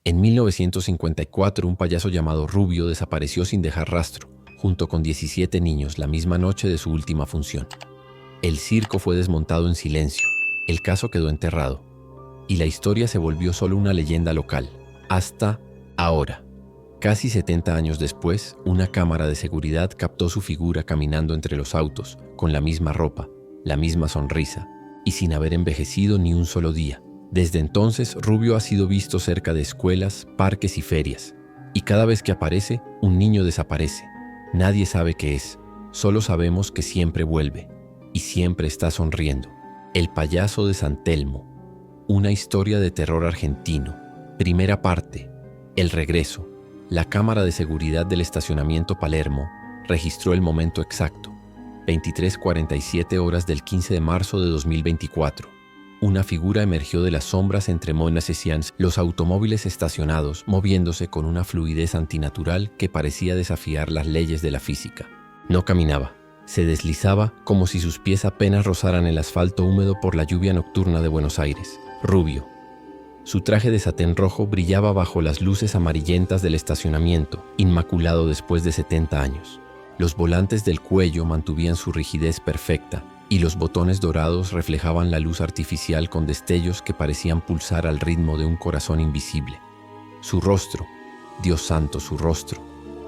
En 1954, un payaso llamado Rubio desapareció sin dejar rastro, junto con 17 niños, la misma noche de su última función. El circo fue desmontado en silencio, el caso quedó enterrado, y la historia se volvió solo una leyenda local, hasta ahora. Casi 70 años después, una cámara de seguridad captó su figura caminando entre los autos, con la misma ropa, la misma sonrisa, y sin haber envejecido ni un solo día. Desde entonces, Rubio ha sido visto cerca de escuelas, parques y ferias, y cada vez que aparece, un niño desaparece. Nadie sabe qué es, solo sabemos que siempre vuelve, y siempre está sonriendo. El payaso de San Telmo, una historia de terror argentino. Primera parte, el regreso. La cámara de seguridad del estacionamiento Palermo registró el momento exacto, 23:47 horas del 15 de marzo de 2024. Una figura emergió de las sombras entre Montessesians, los automóviles estacionados, moviéndose con una fluidez antinatural que parecía desafiar las leyes de la física. No caminaba, se deslizaba como si sus pies apenas rozaran el asfalto húmedo por la lluvia nocturna de Buenos Aires. Rubio. Su traje de satén rojo brillaba bajo las luces amarillentas del estacionamiento, inmaculado después de 70 años. Los volantes del cuello mantuvían su rigidez perfecta, y los botones dorados reflejaban la luz artificial con destellos que parecían pulsar al ritmo de un corazón invisible. Su rostro, Dios santo, su rostro,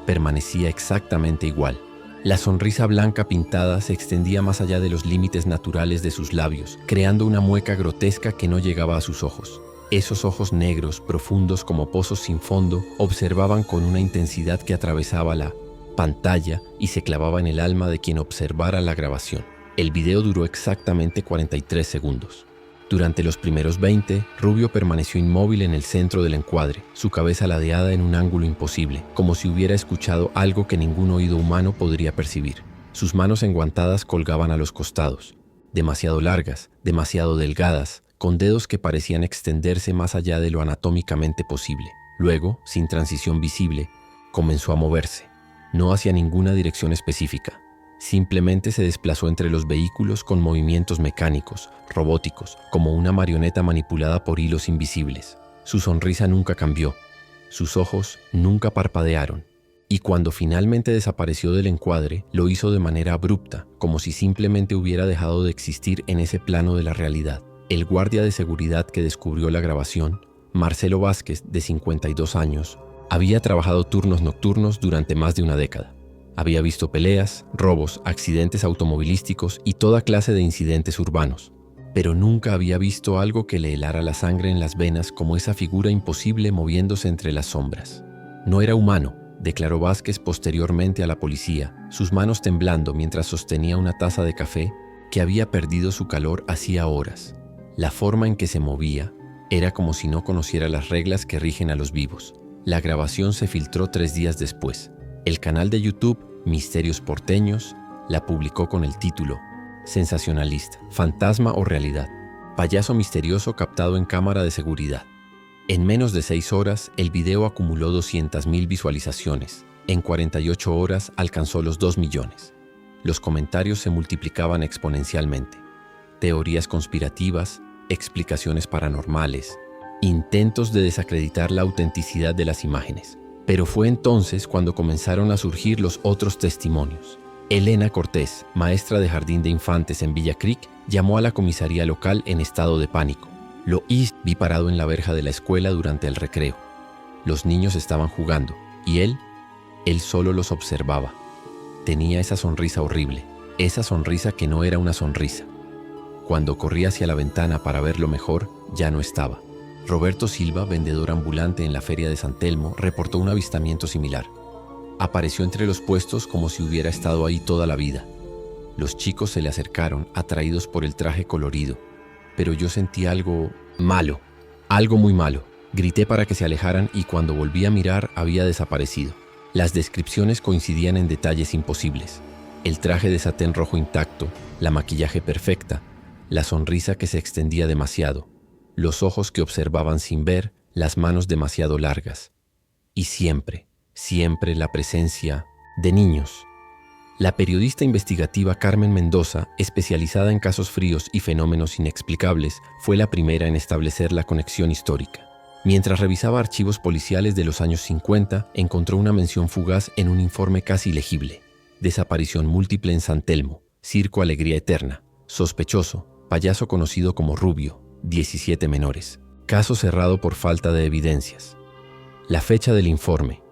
permanecía exactamente igual. La sonrisa blanca pintada se extendía más allá de los límites naturales de sus labios, creando una mueca grotesca que no llegaba a sus ojos. Esos ojos negros, profundos como pozos sin fondo, observaban con una intensidad que atravesaba la pantalla y se clavaba en el alma de quien observara la grabación. El video duró exactamente 43 segundos. Durante los primeros 20, Rubio permaneció inmóvil en el centro del encuadre, su cabeza ladeada en un ángulo imposible, como si hubiera escuchado algo que ningún oído humano podría percibir. Sus manos enguantadas colgaban a los costados, demasiado largas, demasiado delgadas, con dedos que parecían extenderse más allá de lo anatómicamente posible. Luego, sin transición visible, comenzó a moverse, no hacia ninguna dirección específica. Simplemente se desplazó entre los vehículos con movimientos mecánicos, robóticos, como una marioneta manipulada por hilos invisibles. Su sonrisa nunca cambió, sus ojos nunca parpadearon, y cuando finalmente desapareció del encuadre, lo hizo de manera abrupta, como si simplemente hubiera dejado de existir en ese plano de la realidad. El guardia de seguridad que descubrió la grabación, Marcelo Vázquez, de 52 años, había trabajado turnos nocturnos durante más de una década. Había visto peleas, robos, accidentes automovilísticos y toda clase de incidentes urbanos, pero nunca había visto algo que le helara la sangre en las venas como esa figura imposible moviéndose entre las sombras. No era humano, declaró Vázquez posteriormente a la policía, sus manos temblando mientras sostenía una taza de café que había perdido su calor hacía horas. La forma en que se movía era como si no conociera las reglas que rigen a los vivos. La grabación se filtró 3 días después. El canal de YouTube Misterios Porteños la publicó con el título Sensacionalista, fantasma o realidad, payaso misterioso captado en cámara de seguridad. En menos de 6 horas, el video acumuló 200.000 visualizaciones. En 48 horas alcanzó los 2 millones. Los comentarios se multiplicaban exponencialmente. Teorías conspirativas, explicaciones paranormales, intentos de desacreditar la autenticidad de las imágenes. Pero fue entonces cuando comenzaron a surgir los otros testimonios. Elena Cortés, maestra de jardín de infantes en Villa Creek, llamó a la comisaría local en estado de pánico. Lo vi parado en la verja de la escuela durante el recreo. Los niños estaban jugando y él solo los observaba. Tenía esa sonrisa horrible, esa sonrisa que no era una sonrisa. Cuando corrí hacia la ventana para verlo mejor, ya no estaba. Roberto Silva, vendedor ambulante en la feria de San Telmo, reportó un avistamiento similar. Apareció entre los puestos como si hubiera estado ahí toda la vida. Los chicos se le acercaron, atraídos por el traje colorido. Pero yo sentí algo malo, algo muy malo. Grité para que se alejaran y cuando volví a mirar había desaparecido. Las descripciones coincidían en detalles imposibles. El traje de satén rojo intacto, la maquillaje perfecta, la sonrisa que se extendía demasiado, los ojos que observaban sin ver, las manos demasiado largas. Y siempre la presencia de niños. La periodista investigativa Carmen Mendoza, especializada en casos fríos y fenómenos inexplicables, fue la primera en establecer la conexión histórica. Mientras revisaba archivos policiales de los años 50, encontró una mención fugaz en un informe casi legible. Desaparición múltiple en San Telmo, Circo Alegría Eterna. Sospechoso, payaso conocido como Rubio, 17 menores. Caso cerrado por falta de evidencias. La fecha del informe,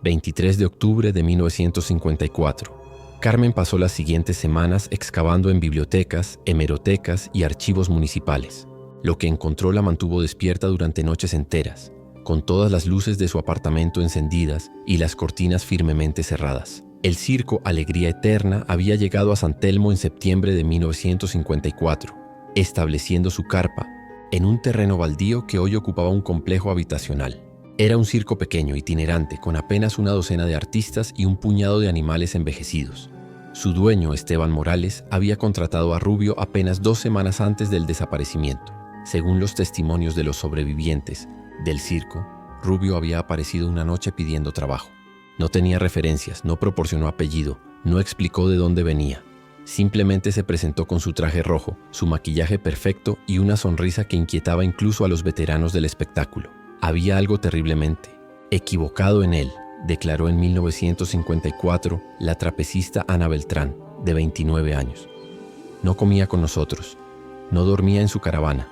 23 de octubre de 1954. Carmen pasó las siguientes semanas excavando en bibliotecas, hemerotecas y archivos municipales. Lo que encontró la mantuvo despierta durante noches enteras, con todas las luces de su apartamento encendidas y las cortinas firmemente cerradas. El circo Alegría Eterna había llegado a San Telmo en septiembre de 1954, estableciendo su carpa en un terreno baldío que hoy ocupaba un complejo habitacional. Era un circo pequeño, itinerante, con apenas una docena de artistas y un puñado de animales envejecidos. Su dueño, Esteban Morales, había contratado a Rubio apenas 2 semanas antes del desaparecimiento. Según los testimonios de los sobrevivientes del circo, Rubio había aparecido una noche pidiendo trabajo. No tenía referencias, no proporcionó apellido, no explicó de dónde venía. Simplemente se presentó con su traje rojo, su maquillaje perfecto y una sonrisa que inquietaba incluso a los veteranos del espectáculo. Había algo terriblemente equivocado en él, declaró en 1954 la trapecista Ana Beltrán, de 29 años. No comía con nosotros, no dormía en su caravana.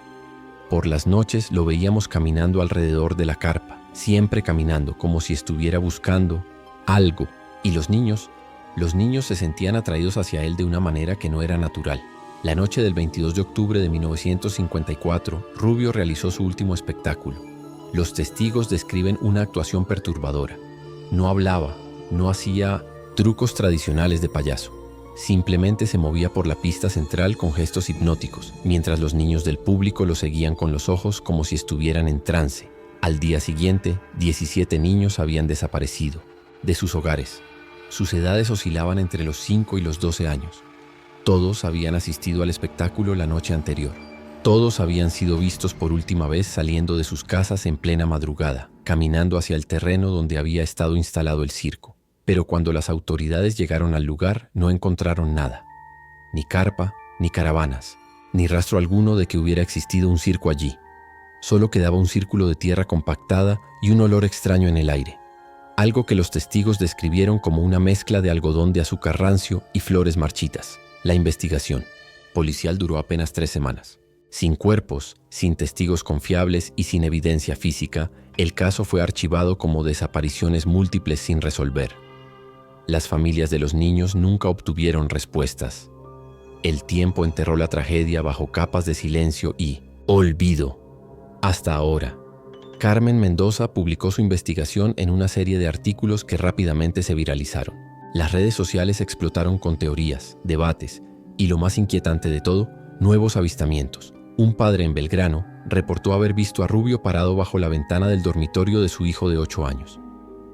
Por las noches lo veíamos caminando alrededor de la carpa, siempre caminando, como si estuviera buscando algo. Y los niños se sentían atraídos hacia él de una manera que no era natural. La noche del 22 de octubre de 1954, Rubio realizó su último espectáculo. Los testigos describen una actuación perturbadora. No hablaba, no hacía trucos tradicionales de payaso. Simplemente se movía por la pista central con gestos hipnóticos, mientras los niños del público lo seguían con los ojos como si estuvieran en trance. Al día siguiente, 17 niños habían desaparecido de sus hogares. Sus edades oscilaban entre los 5 y los 12 años. Todos habían asistido al espectáculo la noche anterior. Todos habían sido vistos por última vez saliendo de sus casas en plena madrugada, caminando hacia el terreno donde había estado instalado el circo. Pero cuando las autoridades llegaron al lugar, no encontraron nada. Ni carpa, ni caravanas, ni rastro alguno de que hubiera existido un circo allí. Solo quedaba un círculo de tierra compactada y un olor extraño en el aire. Algo que los testigos describieron como una mezcla de algodón de azúcar rancio y flores marchitas. La investigación policial duró apenas 3 semanas. Sin cuerpos, sin testigos confiables y sin evidencia física, el caso fue archivado como desapariciones múltiples sin resolver. Las familias de los niños nunca obtuvieron respuestas. El tiempo enterró la tragedia bajo capas de silencio y olvido. Hasta ahora, Carmen Mendoza publicó su investigación en una serie de artículos que rápidamente se viralizaron. Las redes sociales explotaron con teorías, debates y, lo más inquietante de todo, nuevos avistamientos. Un padre en Belgrano reportó haber visto a Rubio parado bajo la ventana del dormitorio de su hijo de 8 años.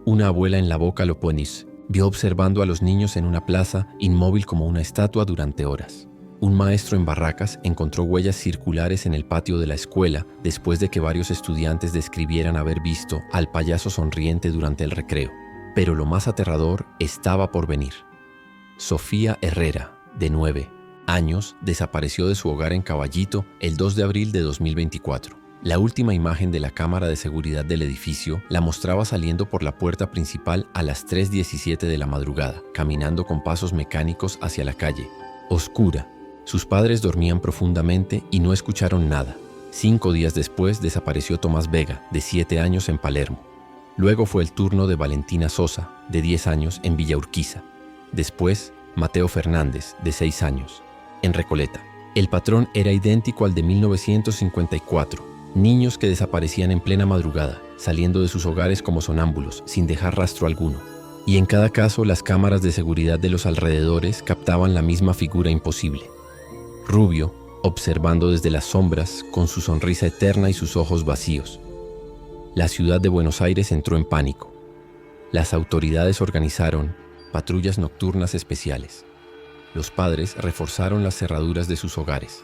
Una abuela en la Boca Loponis vio observando a los niños en una plaza, inmóvil como una estatua durante horas. Un maestro en Barracas encontró huellas circulares en el patio de la escuela después de que varios estudiantes describieran haber visto al payaso sonriente durante el recreo. Pero lo más aterrador estaba por venir. Sofía Herrera, de 9 años, desapareció de su hogar en Caballito el 2 de abril de 2024. La última imagen de la cámara de seguridad del edificio la mostraba saliendo por la puerta principal a las 3:17 de la madrugada, caminando con pasos mecánicos hacia la calle. Oscura. Sus padres dormían profundamente y no escucharon nada. 5 días después desapareció Tomás Vega, de 7 años, en Palermo. Luego fue el turno de Valentina Sosa, de 10 años, en Villa Urquiza. Después, Mateo Fernández, de 6 años, en Recoleta. El patrón era idéntico al de 1954. Niños que desaparecían en plena madrugada, saliendo de sus hogares como sonámbulos, sin dejar rastro alguno. Y en cada caso, las cámaras de seguridad de los alrededores captaban la misma figura imposible. Rubio, observando desde las sombras, con su sonrisa eterna y sus ojos vacíos. La ciudad de Buenos Aires entró en pánico. Las autoridades organizaron patrullas nocturnas especiales. Los padres reforzaron las cerraduras de sus hogares.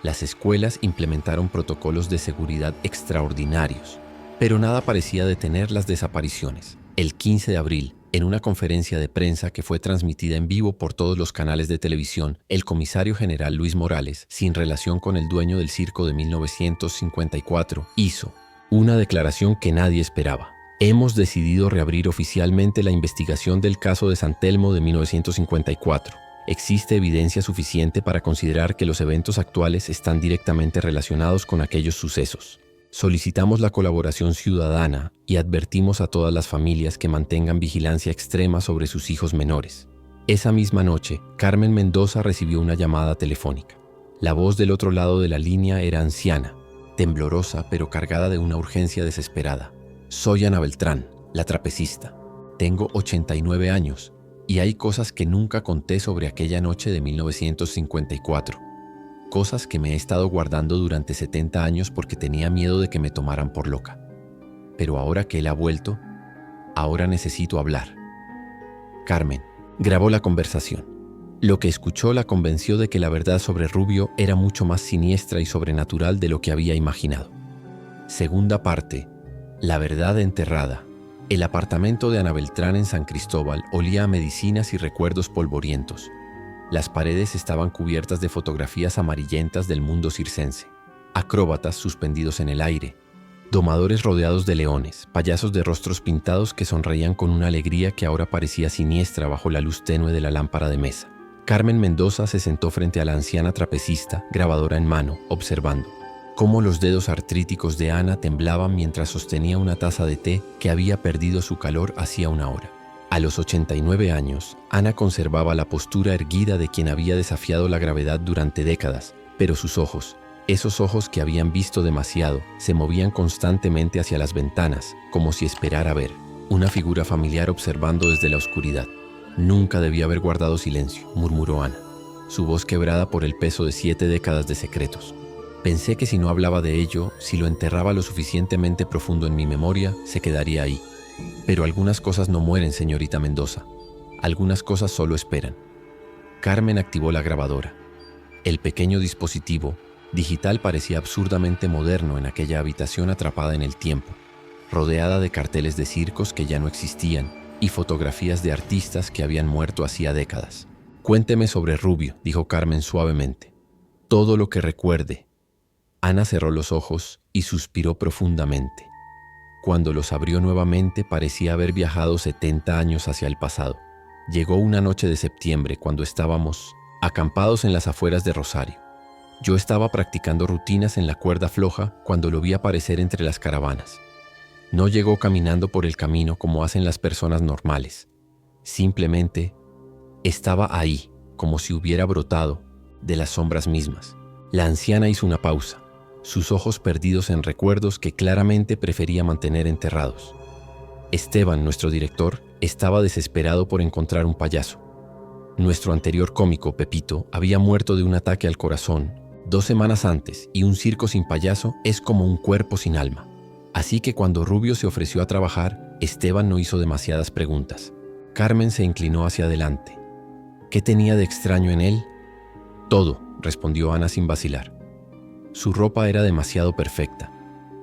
Las escuelas implementaron protocolos de seguridad extraordinarios, pero nada parecía detener las desapariciones. El 15 de abril, en una conferencia de prensa que fue transmitida en vivo por todos los canales de televisión, el comisario general Luis Morales, sin relación con el dueño del circo de 1954, hizo Una declaración que nadie esperaba. Hemos decidido reabrir oficialmente la investigación del caso de San Telmo de 1954. Existe evidencia suficiente para considerar que los eventos actuales están directamente relacionados con aquellos sucesos. Solicitamos la colaboración ciudadana y advertimos a todas las familias que mantengan vigilancia extrema sobre sus hijos menores. Esa misma noche, Carmen Mendoza recibió una llamada telefónica. La voz del otro lado de la línea era anciana, temblorosa pero cargada de una urgencia desesperada. Soy Ana Beltrán, la trapecista. Tengo 89 años y hay cosas que nunca conté sobre aquella noche de 1954. Cosas que me he estado guardando durante 70 años porque tenía miedo de que me tomaran por loca. Pero ahora que él ha vuelto, ahora necesito hablar. Carmen grabó la conversación. Lo que escuchó la convenció de que la verdad sobre Rubio era mucho más siniestra y sobrenatural de lo que había imaginado. Segunda parte. La verdad enterrada. El apartamento de Ana Beltrán en San Cristóbal olía a medicinas y recuerdos polvorientos. Las paredes estaban cubiertas de fotografías amarillentas del mundo circense, acróbatas suspendidos en el aire, domadores rodeados de leones, payasos de rostros pintados que sonreían con una alegría que ahora parecía siniestra bajo la luz tenue de la lámpara de mesa. Carmen Mendoza se sentó frente a la anciana trapecista, grabadora en mano, observando cómo los dedos artríticos de Ana temblaban mientras sostenía una taza de té que había perdido su calor hacía una hora. A los 89 años, Ana conservaba la postura erguida de quien había desafiado la gravedad durante décadas, pero sus ojos, esos ojos que habían visto demasiado, se movían constantemente hacia las ventanas, como si esperara ver una figura familiar observando desde la oscuridad. Nunca debía haber guardado silencio, murmuró Ana, su voz quebrada por el peso de 7 décadas de secretos. Pensé que si no hablaba de ello, si lo enterraba lo suficientemente profundo en mi memoria, se quedaría ahí. Pero algunas cosas no mueren, señorita Mendoza. Algunas cosas solo esperan. Carmen activó la grabadora. El pequeño dispositivo digital parecía absurdamente moderno en aquella habitación atrapada en el tiempo, rodeada de carteles de circos que ya no existían y fotografías de artistas que habían muerto hacía décadas. Cuénteme sobre Rubio, dijo Carmen suavemente. Todo lo que recuerde. Ana cerró los ojos y suspiró profundamente. Cuando los abrió nuevamente parecía haber viajado 70 años hacia el pasado. Llegó una noche de septiembre cuando estábamos acampados en las afueras de Rosario. Yo estaba practicando rutinas en la cuerda floja cuando lo vi aparecer entre las caravanas. No llegó caminando por el camino como hacen las personas normales. Simplemente estaba ahí, como si hubiera brotado de las sombras mismas. La anciana hizo una pausa, sus ojos perdidos en recuerdos que claramente prefería mantener enterrados. Esteban, nuestro director, estaba desesperado por encontrar un payaso. Nuestro anterior cómico, Pepito, había muerto de un ataque al corazón 2 semanas antes y un circo sin payaso es como un cuerpo sin alma. Así que cuando Rubio se ofreció a trabajar, Esteban no hizo demasiadas preguntas. Carmen se inclinó hacia adelante. ¿Qué tenía de extraño en él? Todo, respondió Ana sin vacilar. Su ropa era demasiado perfecta.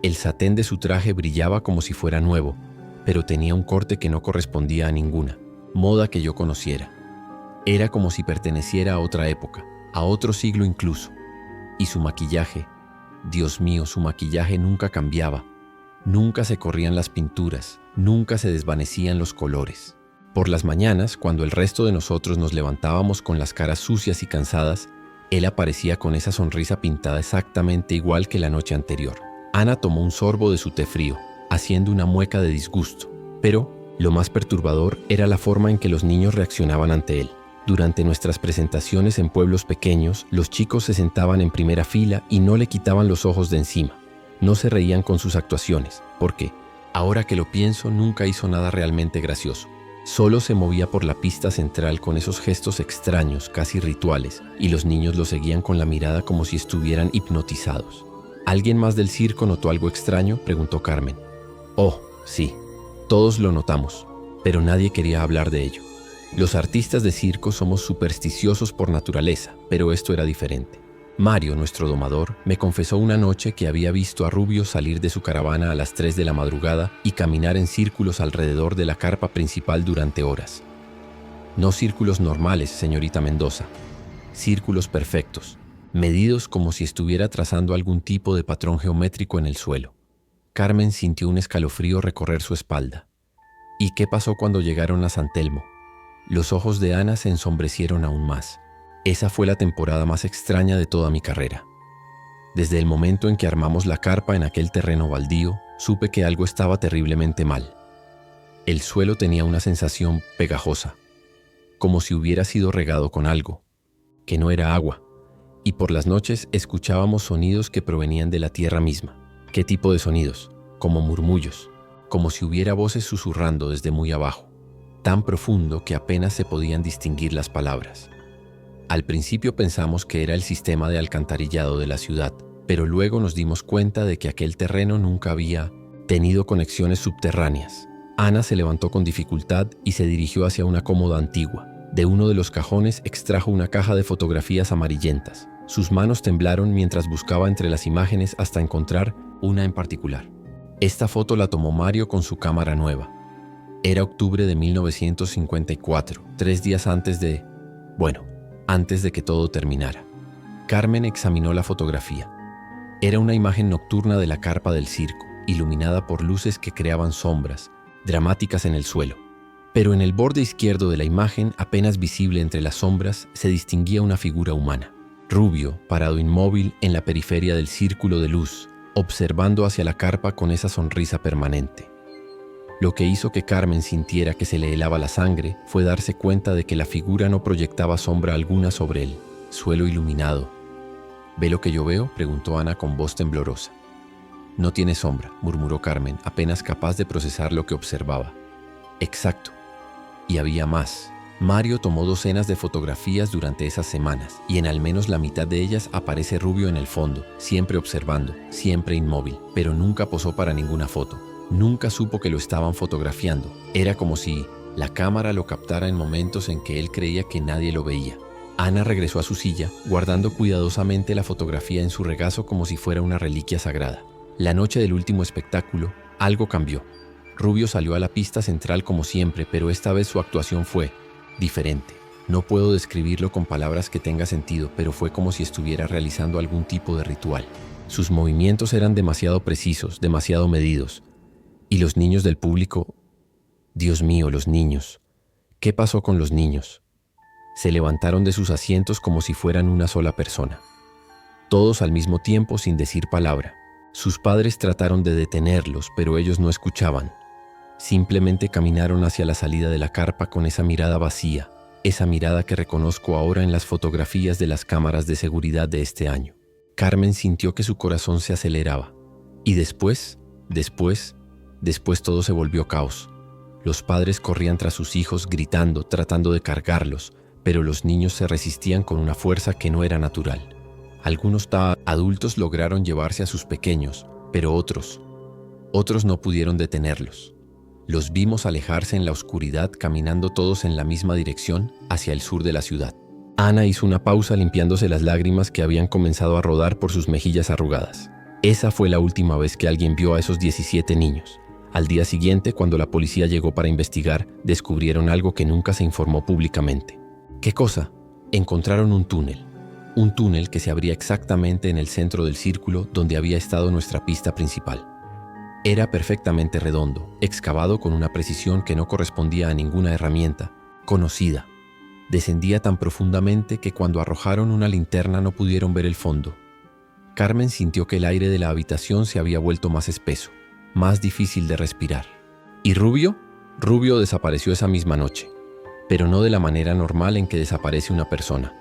El satén de su traje brillaba como si fuera nuevo, pero tenía un corte que no correspondía a ninguna moda que yo conociera. Era como si perteneciera a otra época, a otro siglo incluso. Y su maquillaje, Dios mío, su maquillaje nunca cambiaba. Nunca se corrían las pinturas, nunca se desvanecían los colores. Por las mañanas, cuando el resto de nosotros nos levantábamos con las caras sucias y cansadas, él aparecía con esa sonrisa pintada exactamente igual que la noche anterior. Ana tomó un sorbo de su té frío, haciendo una mueca de disgusto. Pero lo más perturbador era la forma en que los niños reaccionaban ante él. Durante nuestras presentaciones en pueblos pequeños, los chicos se sentaban en primera fila y no le quitaban los ojos de encima. No se reían con sus actuaciones, porque, ahora que lo pienso, nunca hizo nada realmente gracioso. Solo se movía por la pista central con esos gestos extraños, casi rituales, y los niños lo seguían con la mirada como si estuvieran hipnotizados. ¿Alguien más del circo notó algo extraño?, preguntó Carmen. Oh, sí, todos lo notamos, pero nadie quería hablar de ello. Los artistas de circo somos supersticiosos por naturaleza, pero esto era diferente. Mario, nuestro domador, me confesó una noche que había visto a Rubio salir de su caravana a las 3 de la madrugada y caminar en círculos alrededor de la carpa principal durante horas. No círculos normales, señorita Mendoza. Círculos perfectos, medidos como si estuviera trazando algún tipo de patrón geométrico en el suelo. Carmen sintió un escalofrío recorrer su espalda. ¿Y qué pasó cuando llegaron a San Telmo? Los ojos de Ana se ensombrecieron aún más. Esa fue la temporada más extraña de toda mi carrera. Desde el momento en que armamos la carpa en aquel terreno baldío, supe que algo estaba terriblemente mal. El suelo tenía una sensación pegajosa, como si hubiera sido regado con algo, que no era agua, y por las noches escuchábamos sonidos que provenían de la tierra misma. ¿Qué tipo de sonidos? Como murmullos, como si hubiera voces susurrando desde muy abajo, tan profundo que apenas se podían distinguir las palabras. Al principio pensamos que era el sistema de alcantarillado de la ciudad, pero luego nos dimos cuenta de que aquel terreno nunca había tenido conexiones subterráneas. Ana se levantó con dificultad y se dirigió hacia una cómoda antigua. De uno de los cajones extrajo una caja de fotografías amarillentas. Sus manos temblaron mientras buscaba entre las imágenes hasta encontrar una en particular. Esta foto la tomó Mario con su cámara nueva. Era octubre de 1954, 3 días antes de que todo terminara. Carmen examinó la fotografía. Era una imagen nocturna de la carpa del circo, iluminada por luces que creaban sombras dramáticas en el suelo. Pero en el borde izquierdo de la imagen, apenas visible entre las sombras, se distinguía una figura humana. Rubio, parado inmóvil en la periferia del círculo de luz, observando hacia la carpa con esa sonrisa permanente. Lo que hizo que Carmen sintiera que se le helaba la sangre fue darse cuenta de que la figura no proyectaba sombra alguna sobre el suelo iluminado. ¿Ve lo que yo veo?, preguntó Ana con voz temblorosa. No tiene sombra, murmuró Carmen, apenas capaz de procesar lo que observaba. Exacto. Y había más. Mario tomó docenas de fotografías durante esas semanas, y en al menos la mitad de ellas aparece Rubio en el fondo, siempre observando, siempre inmóvil, pero nunca posó para ninguna foto. Nunca supo que lo estaban fotografiando. Era como si la cámara lo captara en momentos en que él creía que nadie lo veía. Ana regresó a su silla, guardando cuidadosamente la fotografía en su regazo como si fuera una reliquia sagrada. La noche del último espectáculo, algo cambió. Rubio salió a la pista central como siempre, pero esta vez su actuación fue diferente. No puedo describirlo con palabras que tenga sentido, pero fue como si estuviera realizando algún tipo de ritual. Sus movimientos eran demasiado precisos, demasiado medidos. Y los niños del público... Dios mío, los niños. ¿Qué pasó con los niños? Se levantaron de sus asientos como si fueran una sola persona. Todos al mismo tiempo sin decir palabra. Sus padres trataron de detenerlos, pero ellos no escuchaban. Simplemente caminaron hacia la salida de la carpa con esa mirada vacía, esa mirada que reconozco ahora en las fotografías de las cámaras de seguridad de este año. Carmen sintió que su corazón se aceleraba. Y después todo se volvió caos. Los padres corrían tras sus hijos gritando, tratando de cargarlos, pero los niños se resistían con una fuerza que no era natural. Algunos adultos lograron llevarse a sus pequeños, pero otros no pudieron detenerlos. Los vimos alejarse en la oscuridad, caminando todos en la misma dirección, hacia el sur de la ciudad. Ana hizo una pausa limpiándose las lágrimas que habían comenzado a rodar por sus mejillas arrugadas. Esa fue la última vez que alguien vio a esos 17 niños. Al día siguiente, cuando la policía llegó para investigar, descubrieron algo que nunca se informó públicamente. ¿Qué cosa? Encontraron un túnel que se abría exactamente en el centro del círculo donde había estado nuestra pista principal. Era perfectamente redondo, excavado con una precisión que no correspondía a ninguna herramienta conocida. Descendía tan profundamente que cuando arrojaron una linterna no pudieron ver el fondo. Carmen sintió que el aire de la habitación se había vuelto más espeso, más difícil de respirar. ¿Y Rubio? Rubio desapareció esa misma noche, pero no de la manera normal en que desaparece una persona.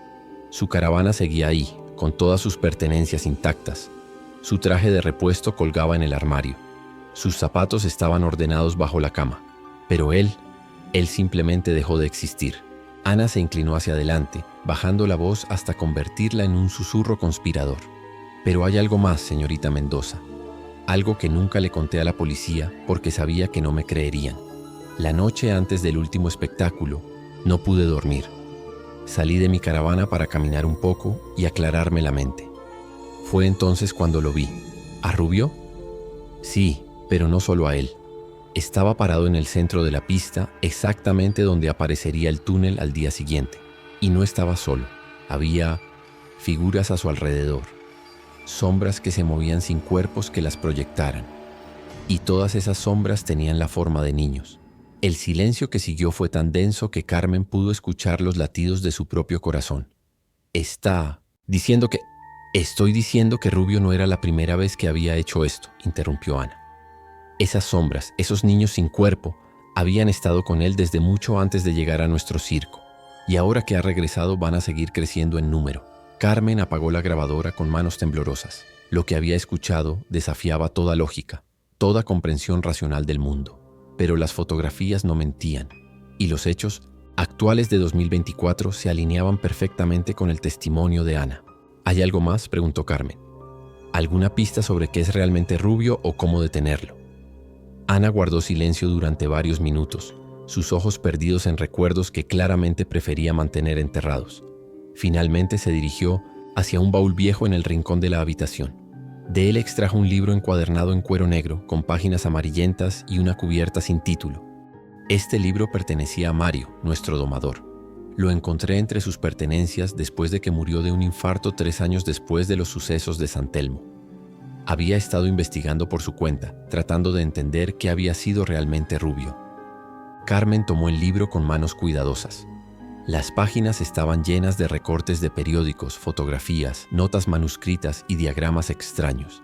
Su caravana seguía ahí, con todas sus pertenencias intactas. Su traje de repuesto colgaba en el armario. Sus zapatos estaban ordenados bajo la cama. Pero él simplemente dejó de existir. Ana se inclinó hacia adelante, bajando la voz hasta convertirla en un susurro conspirador. Pero hay algo más, señorita Mendoza. Algo que nunca le conté a la policía porque sabía que no me creerían. La noche antes del último espectáculo, no pude dormir. Salí de mi caravana para caminar un poco y aclararme la mente. Fue entonces cuando lo vi. ¿A Rubio? Sí, pero no solo a él. Estaba parado en el centro de la pista, exactamente donde aparecería el túnel al día siguiente. Y no estaba solo. Había figuras a su alrededor. Sombras que se movían sin cuerpos que las proyectaran. y todas esas sombras tenían la forma de niños. El silencio que siguió fue tan denso que Carmen pudo escuchar los latidos de su propio corazón. Estoy diciendo que Rubio no era la primera vez que había hecho esto, interrumpió Ana. Esas sombras, esos niños sin cuerpo, habían estado con él desde mucho antes de llegar a nuestro circo, y ahora que ha regresado van a seguir creciendo en número. Carmen apagó la grabadora con manos temblorosas. Lo que había escuchado desafiaba toda lógica, toda comprensión racional del mundo. Pero las fotografías no mentían, y los hechos actuales de 2024 se alineaban perfectamente con el testimonio de Ana. ¿Hay algo más?, preguntó Carmen. ¿Alguna pista sobre qué es realmente Rubio o cómo detenerlo? Ana guardó silencio durante varios minutos, sus ojos perdidos en recuerdos que claramente prefería mantener enterrados. Finalmente se dirigió hacia un baúl viejo en el rincón de la habitación. De él extrajo un libro encuadernado en cuero negro, con páginas amarillentas y una cubierta sin título. Este libro pertenecía a Mario, nuestro domador. Lo encontré entre sus pertenencias después de que murió de un infarto 3 años después de los sucesos de San Telmo. Había estado investigando por su cuenta, tratando de entender qué había sido realmente Rubio. Carmen tomó el libro con manos cuidadosas. Las páginas estaban llenas de recortes de periódicos, fotografías, notas manuscritas y diagramas extraños.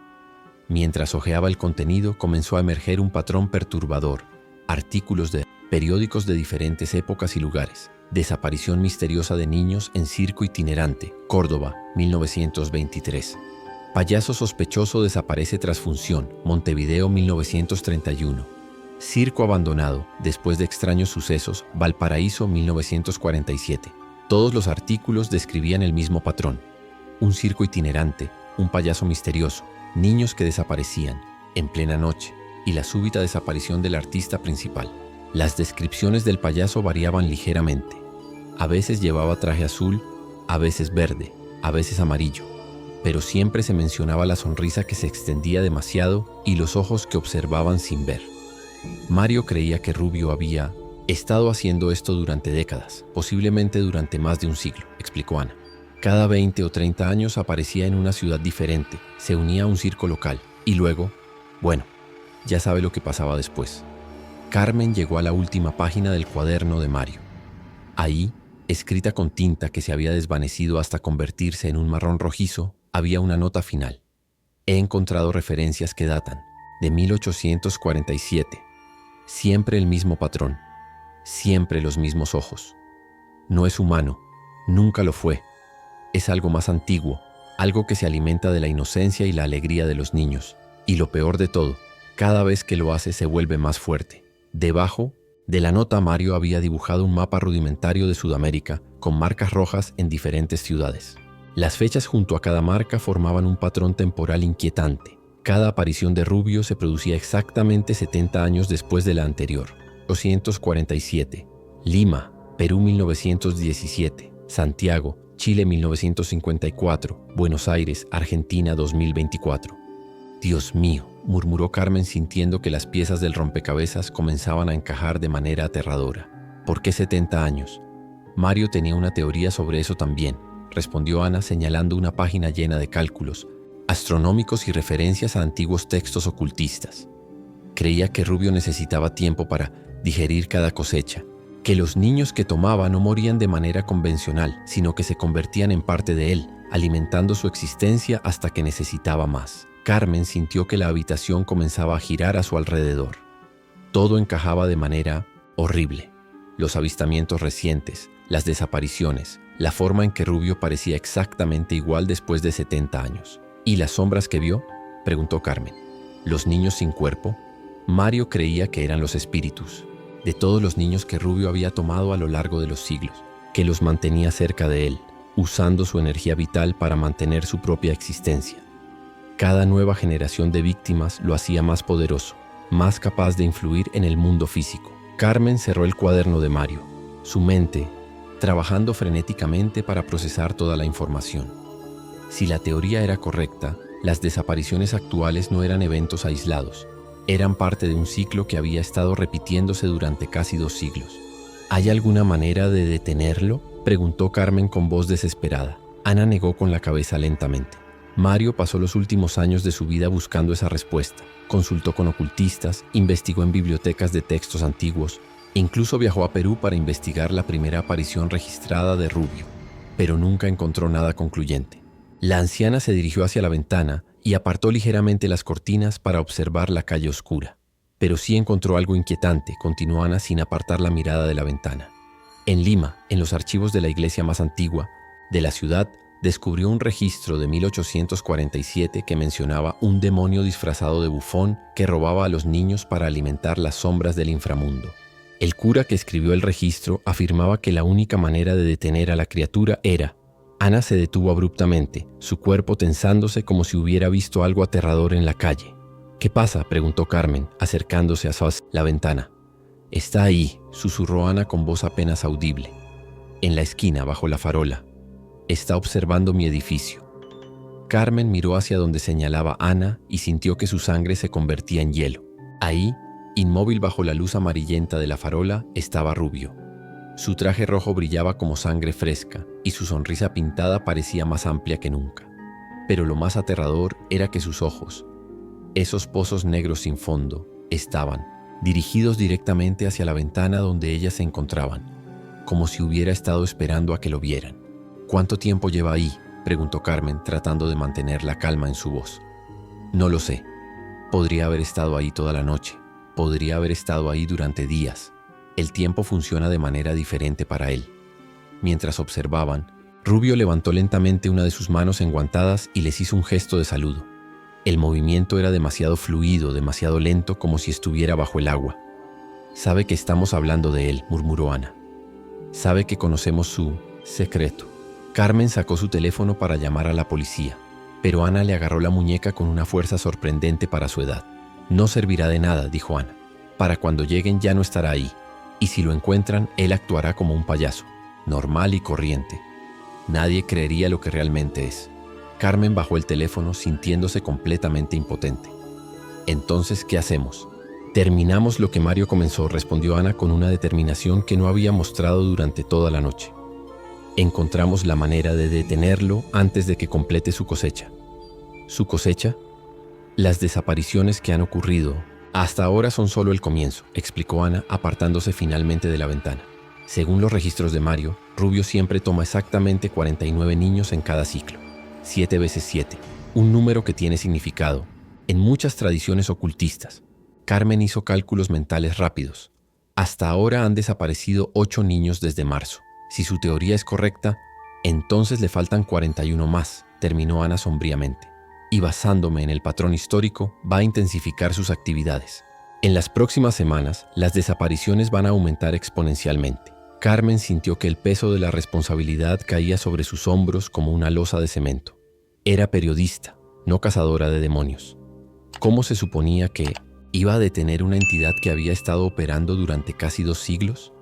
Mientras hojeaba el contenido, comenzó a emerger un patrón perturbador. Artículos de periódicos de diferentes épocas y lugares. Desaparición misteriosa de niños en circo itinerante, Córdoba, 1923. Payaso sospechoso desaparece tras función, Montevideo, 1931. Circo abandonado, después de extraños sucesos, Valparaíso, 1947. Todos los artículos describían el mismo patrón. Un circo itinerante, un payaso misterioso, niños que desaparecían, en plena noche, y la súbita desaparición del artista principal. Las descripciones del payaso variaban ligeramente. A veces llevaba traje azul, a veces verde, a veces amarillo, pero siempre se mencionaba la sonrisa que se extendía demasiado y los ojos que observaban sin ver. Mario creía que Rubio había estado haciendo esto durante décadas, posiblemente durante más de un siglo, explicó Ana. Cada 20 o 30 años aparecía en una ciudad diferente, se unía a un circo local y luego, bueno, ya sabe lo que pasaba después. Carmen llegó a la última página del cuaderno de Mario. Ahí, escrita con tinta que se había desvanecido hasta convertirse en un marrón rojizo, había una nota final. He encontrado referencias que datan de 1847. Siempre el mismo patrón, siempre los mismos ojos. No es humano, nunca lo fue. Es algo más antiguo, algo que se alimenta de la inocencia y la alegría de los niños. Y lo peor de todo, cada vez que lo hace se vuelve más fuerte. Debajo de la nota Mario había dibujado un mapa rudimentario de Sudamérica con marcas rojas en diferentes ciudades. Las fechas junto a cada marca formaban un patrón temporal inquietante. Cada aparición de Rubio se producía exactamente 70 años después de la anterior. 247. Lima, Perú 1917. Santiago, Chile 1954. Buenos Aires, Argentina 2024. Dios mío, murmuró Carmen sintiendo que las piezas del rompecabezas comenzaban a encajar de manera aterradora. ¿Por qué 70 años? Mario tenía una teoría sobre eso también, respondió Ana señalando una página llena de cálculos astronómicos y referencias a antiguos textos ocultistas. Creía que Rubio necesitaba tiempo para digerir cada cosecha, que los niños que tomaba no morían de manera convencional, sino que se convertían en parte de él, alimentando su existencia hasta que necesitaba más. Carmen sintió que la habitación comenzaba a girar a su alrededor. Todo encajaba de manera horrible. Los avistamientos recientes, las desapariciones, la forma en que Rubio parecía exactamente igual después de 70 años. ¿Y las sombras que vio?, preguntó Carmen. ¿Los niños sin cuerpo? Mario creía que eran los espíritus de todos los niños que Rubio había tomado a lo largo de los siglos, que los mantenía cerca de él, usando su energía vital para mantener su propia existencia. Cada nueva generación de víctimas lo hacía más poderoso, más capaz de influir en el mundo físico. Carmen cerró el cuaderno de Mario, su mente trabajando frenéticamente para procesar toda la información. Si la teoría era correcta, las desapariciones actuales no eran eventos aislados, eran parte de un ciclo que había estado repitiéndose durante casi 2 siglos. ¿Hay alguna manera de detenerlo?, preguntó Carmen con voz desesperada. Ana negó con la cabeza lentamente. Mario pasó los últimos años de su vida buscando esa respuesta. Consultó con ocultistas, investigó en bibliotecas de textos antiguos, e incluso viajó a Perú para investigar la primera aparición registrada de Rubio, pero nunca encontró nada concluyente. La anciana se dirigió hacia la ventana y apartó ligeramente las cortinas para observar la calle oscura. Pero sí encontró algo inquietante, continuó Ana sin apartar la mirada de la ventana. En Lima, en los archivos de la iglesia más antigua de la ciudad, descubrió un registro de 1847 que mencionaba un demonio disfrazado de bufón que robaba a los niños para alimentar las sombras del inframundo. El cura que escribió el registro afirmaba que la única manera de detener a la criatura era... Ana se detuvo abruptamente, su cuerpo tensándose como si hubiera visto algo aterrador en la calle. «¿Qué pasa?», preguntó Carmen, acercándose a la ventana. «Está ahí», susurró Ana con voz apenas audible. «En la esquina, bajo la farola. Está observando mi edificio». Carmen miró hacia donde señalaba Ana y sintió que su sangre se convertía en hielo. Ahí, inmóvil bajo la luz amarillenta de la farola, estaba Rubio. Su traje rojo brillaba como sangre fresca y su sonrisa pintada parecía más amplia que nunca. Pero lo más aterrador era que sus ojos, esos pozos negros sin fondo, estaban dirigidos directamente hacia la ventana donde ellas se encontraban, como si hubiera estado esperando a que lo vieran. «¿Cuánto tiempo lleva ahí?», preguntó Carmen, tratando de mantener la calma en su voz. «No lo sé. Podría haber estado ahí toda la noche. Podría haber estado ahí durante días. El tiempo funciona de manera diferente para él». Mientras observaban, Rubio levantó lentamente una de sus manos enguantadas y les hizo un gesto de saludo. El movimiento era demasiado fluido, demasiado lento, como si estuviera bajo el agua. «Sabe que estamos hablando de él», murmuró Ana. «Sabe que conocemos su secreto». Carmen sacó su teléfono para llamar a la policía, pero Ana le agarró la muñeca con una fuerza sorprendente para su edad. «No servirá de nada», dijo Ana. «Para cuando lleguen ya no estará ahí, y si lo encuentran, él actuará como un payaso, normal y corriente. Nadie creería lo que realmente es». Carmen bajó el teléfono sintiéndose completamente impotente. «Entonces, ¿qué hacemos?» «Terminamos lo que Mario comenzó», respondió Ana con una determinación que no había mostrado durante toda la noche. «Encontramos la manera de detenerlo antes de que complete su cosecha». ¿Su cosecha? «Las desapariciones que han ocurrido hasta ahora son solo el comienzo», explicó Ana, apartándose finalmente de la ventana. «Según los registros de Mario, Rubio siempre toma exactamente 49 niños en cada ciclo. 7 veces 7, un número que tiene significado en muchas tradiciones ocultistas». Carmen hizo cálculos mentales rápidos. Hasta ahora han desaparecido 8 niños desde marzo. Si su teoría es correcta, entonces le faltan 41 más, terminó Ana sombríamente. Y basándome en el patrón histórico, va a intensificar sus actividades. En las próximas semanas, las desapariciones van a aumentar exponencialmente. Carmen sintió que el peso de la responsabilidad caía sobre sus hombros como una losa de cemento. Era periodista, no cazadora de demonios. ¿Cómo se suponía que iba a detener una entidad que había estado operando durante casi 2 siglos?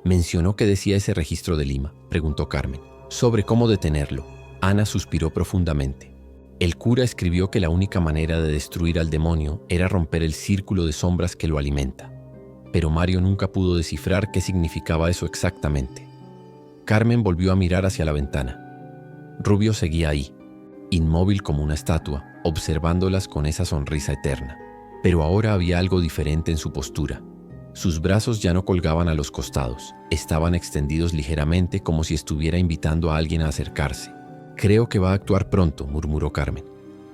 «¿Mencionó qué decía ese registro de Lima?», preguntó Carmen. «Sobre cómo detenerlo». Ana suspiró profundamente. «El cura escribió que la única manera de destruir al demonio era romper el círculo de sombras que lo alimenta. Pero Mario nunca pudo descifrar qué significaba eso exactamente». Carmen volvió a mirar hacia la ventana. Rubio seguía ahí, inmóvil como una estatua, observándolas con esa sonrisa eterna. Pero ahora había algo diferente en su postura. Sus brazos ya no colgaban a los costados, estaban extendidos ligeramente como si estuviera invitando a alguien a acercarse. «Creo que va a actuar pronto», murmuró Carmen.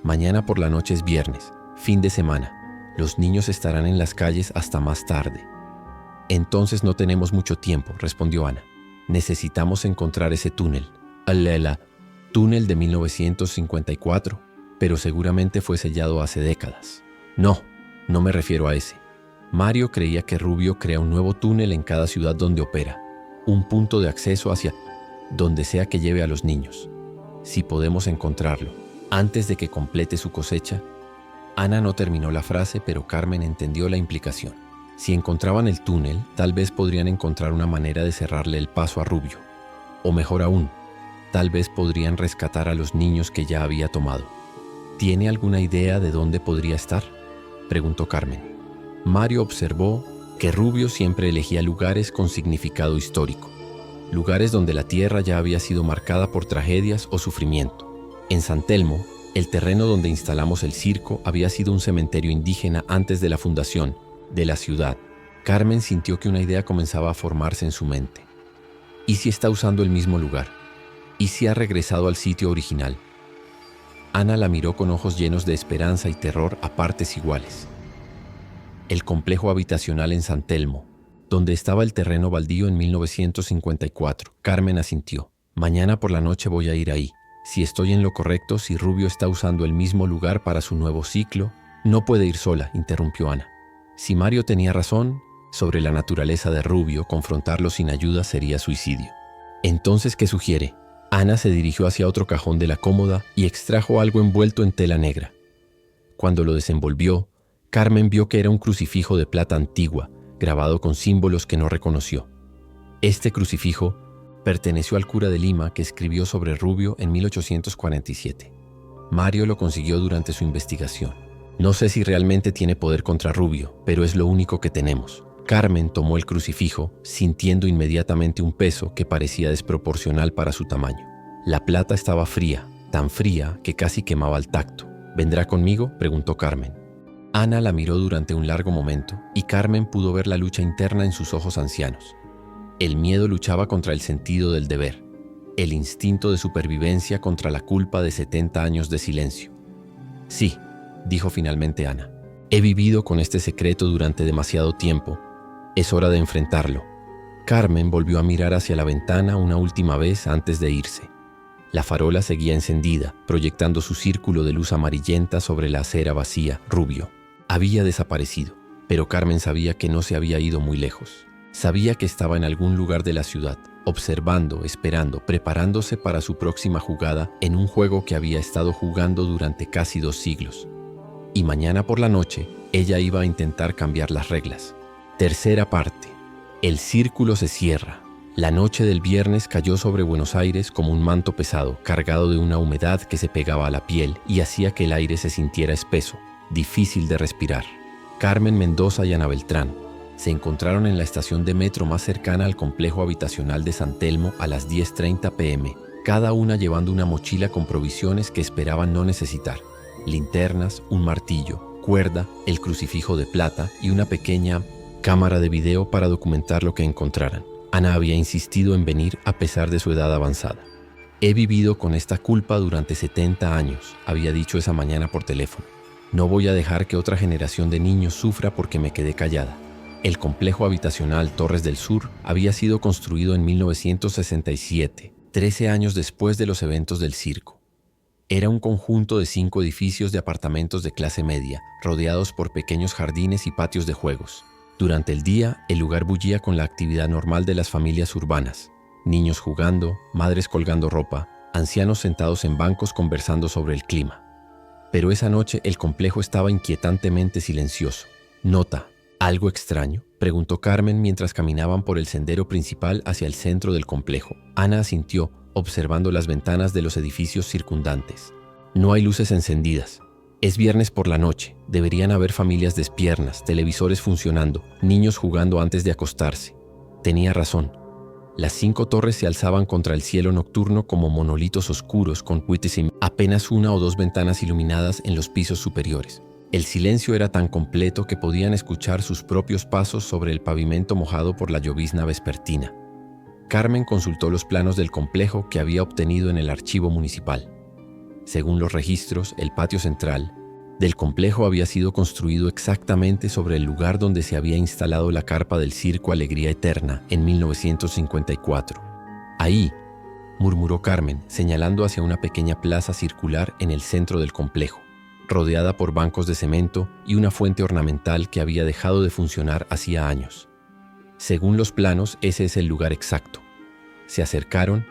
«Mañana por la noche es viernes, fin de semana. Los niños estarán en las calles hasta más tarde». «Entonces no tenemos mucho tiempo», respondió Ana. «Necesitamos encontrar ese túnel». «Alela, túnel de 1954, pero seguramente fue sellado hace décadas». «No, no me refiero a ese. Mario creía que Rubio crea un nuevo túnel en cada ciudad donde opera, un punto de acceso hacia donde sea que lleve a los niños. Si podemos encontrarlo antes de que complete su cosecha». Ana no terminó la frase, pero Carmen entendió la implicación. Si encontraban el túnel, tal vez podrían encontrar una manera de cerrarle el paso a Rubio. O mejor aún, tal vez podrían rescatar a los niños que ya había tomado. «¿Tiene alguna idea de dónde podría estar?», preguntó Carmen. Mario observó que Rubio siempre elegía lugares con significado histórico, lugares donde la tierra ya había sido marcada por tragedias o sufrimiento. En San Telmo, El terreno donde instalamos el circo había sido un cementerio indígena antes de la fundación de la ciudad. Carmen sintió que una idea comenzaba a formarse en su mente. ¿Y si está usando el mismo lugar? ¿Y si ha regresado al sitio original? Ana la miró con ojos llenos de esperanza y terror a partes iguales. El complejo habitacional en San Telmo, donde estaba el terreno baldío en 1954. Carmen asintió. Mañana por la noche voy a ir ahí. Si estoy en lo correcto, si Rubio está usando el mismo lugar para su nuevo ciclo. No puede ir sola, interrumpió Ana. Si Mario tenía razón sobre la naturaleza de Rubio, confrontarlo sin ayuda sería suicidio. Entonces, ¿qué sugiere? Ana se dirigió hacia otro cajón de la cómoda y extrajo algo envuelto en tela negra. Cuando lo desenvolvió, Carmen vio que era un crucifijo de plata antigua, grabado con símbolos que no reconoció. Este crucifijo perteneció al cura de Lima que escribió sobre Rubio en 1847. Mario lo consiguió durante su investigación. No sé si realmente tiene poder contra Rubio, pero es lo único que tenemos. Carmen tomó el crucifijo, sintiendo inmediatamente un peso que parecía desproporcional para su tamaño. La plata estaba fría, tan fría que casi quemaba al tacto. ¿Vendrá conmigo?, preguntó Carmen. Ana la miró durante un largo momento y Carmen pudo ver la lucha interna en sus ojos ancianos. El miedo luchaba contra el sentido del deber, el instinto de supervivencia contra la culpa de 70 años de silencio. Sí, dijo finalmente Ana. He vivido con este secreto durante demasiado tiempo. Es hora de enfrentarlo. Carmen volvió a mirar hacia la ventana una última vez antes de irse. La farola seguía encendida, proyectando su círculo de luz amarillenta sobre la acera vacía. Rubio había desaparecido, pero Carmen sabía que no se había ido muy lejos. Sabía que estaba en algún lugar de la ciudad, observando, esperando, preparándose para su próxima jugada en un juego que había estado jugando durante casi 2 siglos. Y mañana por la noche, ella iba a intentar cambiar las reglas. Tercera parte. El círculo se cierra. La noche del viernes cayó sobre Buenos Aires como un manto pesado, cargado de una humedad que se pegaba a la piel y hacía que el aire se sintiera espeso, difícil de respirar. Carmen Mendoza y Ana Beltrán se encontraron en la estación de metro más cercana al complejo habitacional de San Telmo a las 10:30 p.m., cada una llevando una mochila con provisiones que esperaban no necesitar: linternas, un martillo, cuerda, el crucifijo de plata y una pequeña cámara de video para documentar lo que encontraran. Ana había insistido en venir a pesar de su edad avanzada. He vivido con esta culpa durante 70 años, había dicho esa mañana por teléfono. No voy a dejar que otra generación de niños sufra porque me quedé callada. El complejo habitacional Torres del Sur había sido construido en 1967, 13 años después de los eventos del circo. Era un conjunto de 5 edificios de apartamentos de clase media, rodeados por pequeños jardines y patios de juegos. Durante el día, el lugar bullía con la actividad normal de las familias urbanas: niños jugando, madres colgando ropa, ancianos sentados en bancos conversando sobre el clima. Pero esa noche el complejo estaba inquietantemente silencioso. «¿Nota algo extraño?», preguntó Carmen mientras caminaban por el sendero principal hacia el centro del complejo. Ana asintió, observando las ventanas de los edificios circundantes. «No hay luces encendidas. Es viernes por la noche. Deberían haber familias despiertas, televisores funcionando, niños jugando antes de acostarse». Tenía razón. Las 5 torres se alzaban contra el cielo nocturno como monolitos oscuros con apenas 1 o 2 ventanas iluminadas en los pisos superiores. El silencio era tan completo que podían escuchar sus propios pasos sobre el pavimento mojado por la llovizna vespertina. Carmen consultó los planos del complejo que había obtenido en el archivo municipal. Según los registros, el patio central del complejo había sido construido exactamente sobre el lugar donde se había instalado la carpa del Circo Alegría Eterna en 1954. «Ahí», murmuró Carmen, señalando hacia una pequeña plaza circular en el centro del complejo, rodeada por bancos de cemento y una fuente ornamental que había dejado de funcionar hacía años. Según los planos, ese es el lugar exacto. Se acercaron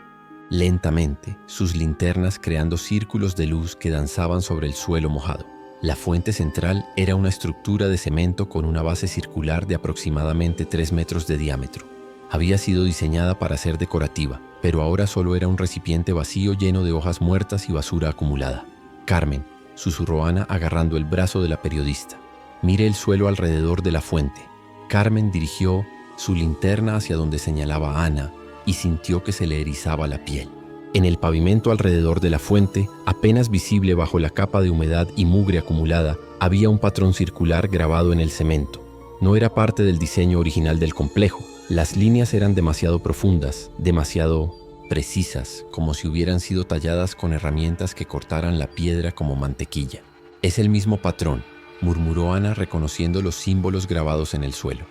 lentamente, sus linternas creando círculos de luz que danzaban sobre el suelo mojado. La fuente central era una estructura de cemento con una base circular de aproximadamente 3 metros de diámetro. Había sido diseñada para ser decorativa, pero ahora solo era un recipiente vacío lleno de hojas muertas y basura acumulada. «Carmen», susurró Ana agarrando el brazo de la periodista, «mire el suelo alrededor de la fuente». Carmen dirigió su linterna hacia donde señalaba Ana y sintió que se le erizaba la piel. En el pavimento alrededor de la fuente, apenas visible bajo la capa de humedad y mugre acumulada, había un patrón circular grabado en el cemento. No era parte del diseño original del complejo. Las líneas eran demasiado profundas, demasiado precisas, como si hubieran sido talladas con herramientas que cortaran la piedra como mantequilla. «Es el mismo patrón», murmuró Ana reconociendo los símbolos grabados en el suelo.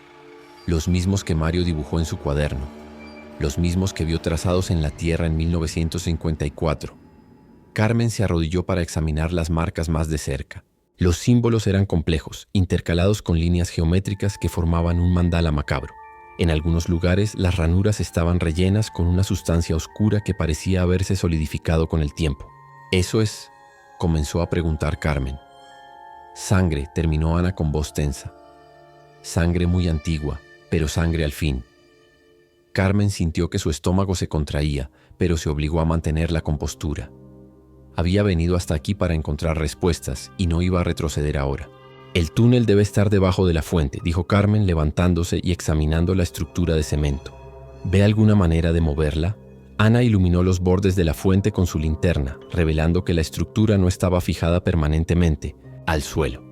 Los mismos que Mario dibujó en su cuaderno. Los mismos que vio trazados en la tierra en 1954. Carmen se arrodilló para examinar las marcas más de cerca. Los símbolos eran complejos, intercalados con líneas geométricas que formaban un mandala macabro. En algunos lugares, las ranuras estaban rellenas con una sustancia oscura que parecía haberse solidificado con el tiempo. «¿Eso es?», comenzó a preguntar Carmen. «Sangre», terminó Ana con voz tensa. «Sangre muy antigua, pero sangre al fin». Carmen sintió que su estómago se contraía, pero se obligó a mantener la compostura. Había venido hasta aquí para encontrar respuestas y no iba a retroceder ahora. «El túnel debe estar debajo de la fuente», dijo Carmen levantándose y examinando la estructura de cemento. «¿Ve alguna manera de moverla?». Ana iluminó los bordes de la fuente con su linterna, revelando que la estructura no estaba fijada permanentemente al suelo.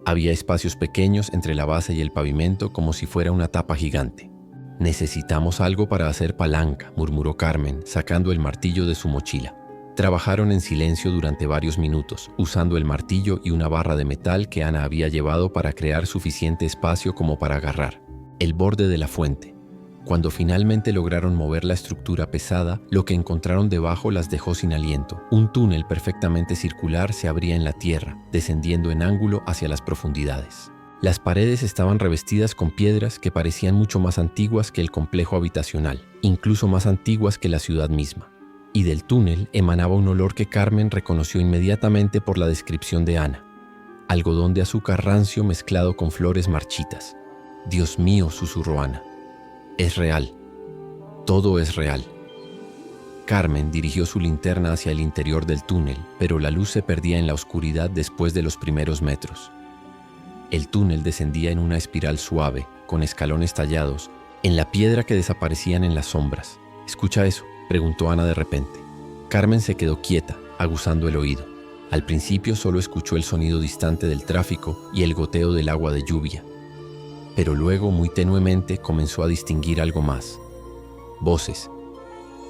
Había espacios pequeños entre la base y el pavimento como si fuera una tapa gigante. «Necesitamos algo para hacer palanca», murmuró Carmen, sacando el martillo de su mochila. Trabajaron en silencio durante varios minutos, usando el martillo y una barra de metal que Ana había llevado para crear suficiente espacio como para agarrar el borde de la fuente. Cuando finalmente lograron mover la estructura pesada, lo que encontraron debajo las dejó sin aliento. Un túnel perfectamente circular se abría en la tierra, descendiendo en ángulo hacia las profundidades. Las paredes estaban revestidas con piedras que parecían mucho más antiguas que el complejo habitacional, incluso más antiguas que la ciudad misma. Y del túnel emanaba un olor que Carmen reconoció inmediatamente por la descripción de Ana. Algodón de azúcar rancio mezclado con flores marchitas. «Dios mío», susurró Ana. «Es real. Todo es real». Carmen dirigió su linterna hacia el interior del túnel, pero la luz se perdía en la oscuridad después de los primeros metros. El túnel descendía en una espiral suave, con escalones tallados, en la piedra que desaparecían en las sombras. «¿Escucha eso?», preguntó Ana de repente. Carmen se quedó quieta, aguzando el oído. Al principio solo escuchó el sonido distante del tráfico y el goteo del agua de lluvia. Pero luego, muy tenuemente, comenzó a distinguir algo más. Voces.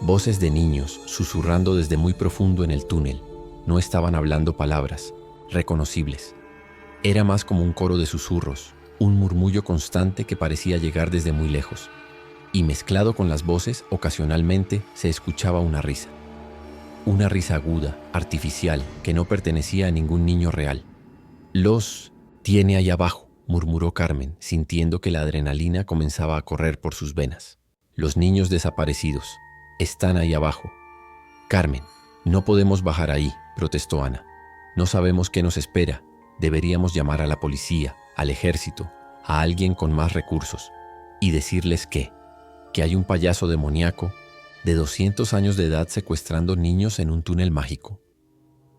Voces de niños, susurrando desde muy profundo en el túnel. No estaban hablando palabras, reconocibles. Era más como un coro de susurros, un murmullo constante que parecía llegar desde muy lejos. Y mezclado con las voces, ocasionalmente se escuchaba una risa. Una risa aguda, artificial, que no pertenecía a ningún niño real. «Los tiene ahí abajo», murmuró Carmen, sintiendo que la adrenalina comenzaba a correr por sus venas. «Los niños desaparecidos. Están ahí abajo». «Carmen, no podemos bajar ahí», protestó Ana. «No sabemos qué nos espera. Deberíamos llamar a la policía, al ejército, a alguien con más recursos, y decirles que hay un payaso demoníaco de 200 años de edad secuestrando niños en un túnel mágico.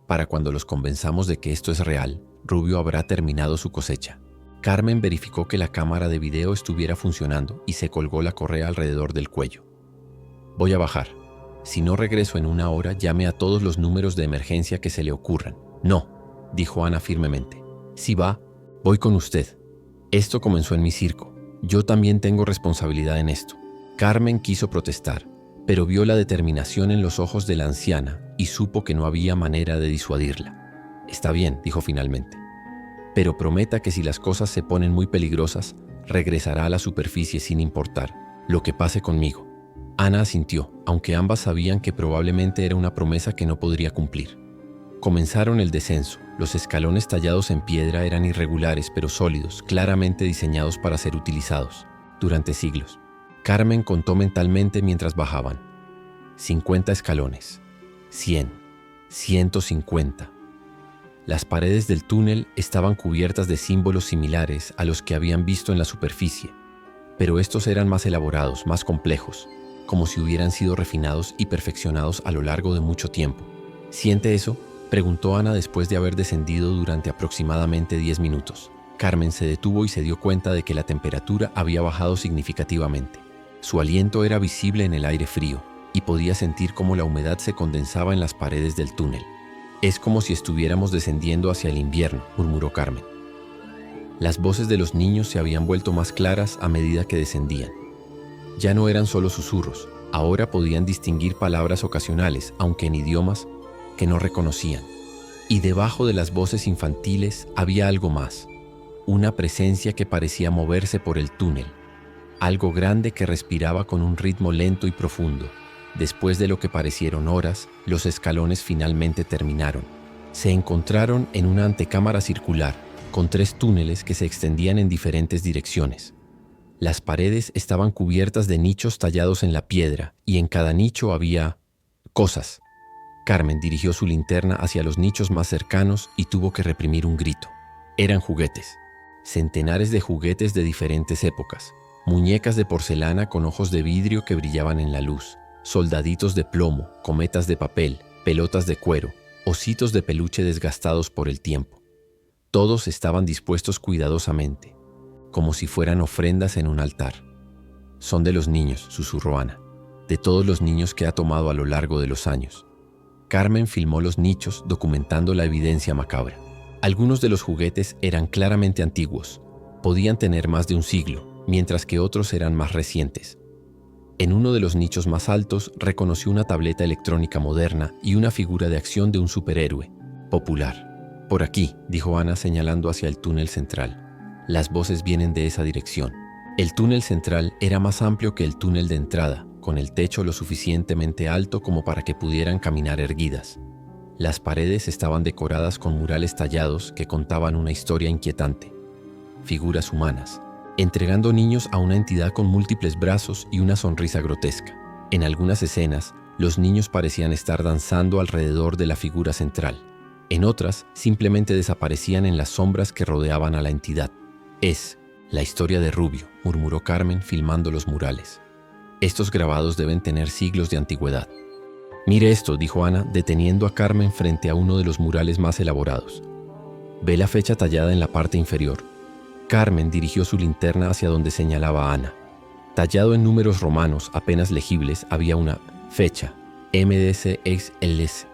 Para cuando los convenzamos de que esto es real, Rubio habrá terminado su cosecha». Carmen verificó que la cámara de video estuviera funcionando y se colgó la correa alrededor del cuello. «Voy a bajar. Si no regreso en 1 hora, llame a todos los números de emergencia que se le ocurran». «No», dijo Ana firmemente. «Si va, voy con usted. Esto comenzó en mi circo. Yo también tengo responsabilidad en esto». Carmen quiso protestar, pero vio la determinación en los ojos de la anciana y supo que no había manera de disuadirla. «Está bien», dijo finalmente. «Pero prometa que si las cosas se ponen muy peligrosas, regresará a la superficie sin importar lo que pase conmigo». Ana asintió, aunque ambas sabían que probablemente era una promesa que no podría cumplir. Comenzaron el descenso. Los escalones tallados en piedra eran irregulares pero sólidos, claramente diseñados para ser utilizados durante siglos. Carmen contó mentalmente mientras bajaban. 50 escalones, 100, 150. Las paredes del túnel estaban cubiertas de símbolos similares a los que habían visto en la superficie, pero estos eran más elaborados, más complejos, como si hubieran sido refinados y perfeccionados a lo largo de mucho tiempo. «¿Siente eso?», preguntó Ana después de haber descendido durante aproximadamente 10 minutos. Carmen se detuvo y se dio cuenta de que la temperatura había bajado significativamente. Su aliento era visible en el aire frío, y podía sentir cómo la humedad se condensaba en las paredes del túnel. «Es como si estuviéramos descendiendo hacia el invierno», murmuró Carmen. Las voces de los niños se habían vuelto más claras a medida que descendían. Ya no eran solo susurros, ahora podían distinguir palabras ocasionales, aunque en idiomas que no reconocían. Y debajo de las voces infantiles había algo más, una presencia que parecía moverse por el túnel, algo grande que respiraba con un ritmo lento y profundo. Después de lo que parecieron horas, los escalones finalmente terminaron. Se encontraron en una antecámara circular, con 3 túneles que se extendían en diferentes direcciones. Las paredes estaban cubiertas de nichos tallados en la piedra, y en cada nicho había cosas. Carmen dirigió su linterna hacia los nichos más cercanos y tuvo que reprimir un grito. Eran juguetes. Centenares de juguetes de diferentes épocas. Muñecas de porcelana con ojos de vidrio que brillaban en la luz. Soldaditos de plomo, cometas de papel, pelotas de cuero, ositos de peluche desgastados por el tiempo. Todos estaban dispuestos cuidadosamente, como si fueran ofrendas en un altar. «Son de los niños», susurró Ana, «de todos los niños que ha tomado a lo largo de los años». Carmen filmó los nichos, documentando la evidencia macabra. Algunos de los juguetes eran claramente antiguos, podían tener más de un siglo, mientras que otros eran más recientes. En uno de los nichos más altos reconoció una tableta electrónica moderna y una figura de acción de un superhéroe popular. «Por aquí», dijo Ana señalando hacia el túnel central. «Las voces vienen de esa dirección». El túnel central era más amplio que el túnel de entrada, con el techo lo suficientemente alto como para que pudieran caminar erguidas. Las paredes estaban decoradas con murales tallados que contaban una historia inquietante. Figuras humanas, entregando niños a una entidad con múltiples brazos y una sonrisa grotesca. En algunas escenas, los niños parecían estar danzando alrededor de la figura central. En otras, simplemente desaparecían en las sombras que rodeaban a la entidad. «Es la historia de Rubio», murmuró Carmen filmando los murales. «Estos grabados deben tener siglos de antigüedad». «Mire esto», dijo Ana, deteniendo a Carmen frente a uno de los murales más elaborados. «Ve la fecha tallada en la parte inferior». Carmen dirigió su linterna hacia donde señalaba Ana. Tallado en números romanos apenas legibles había una fecha, MDCXLS,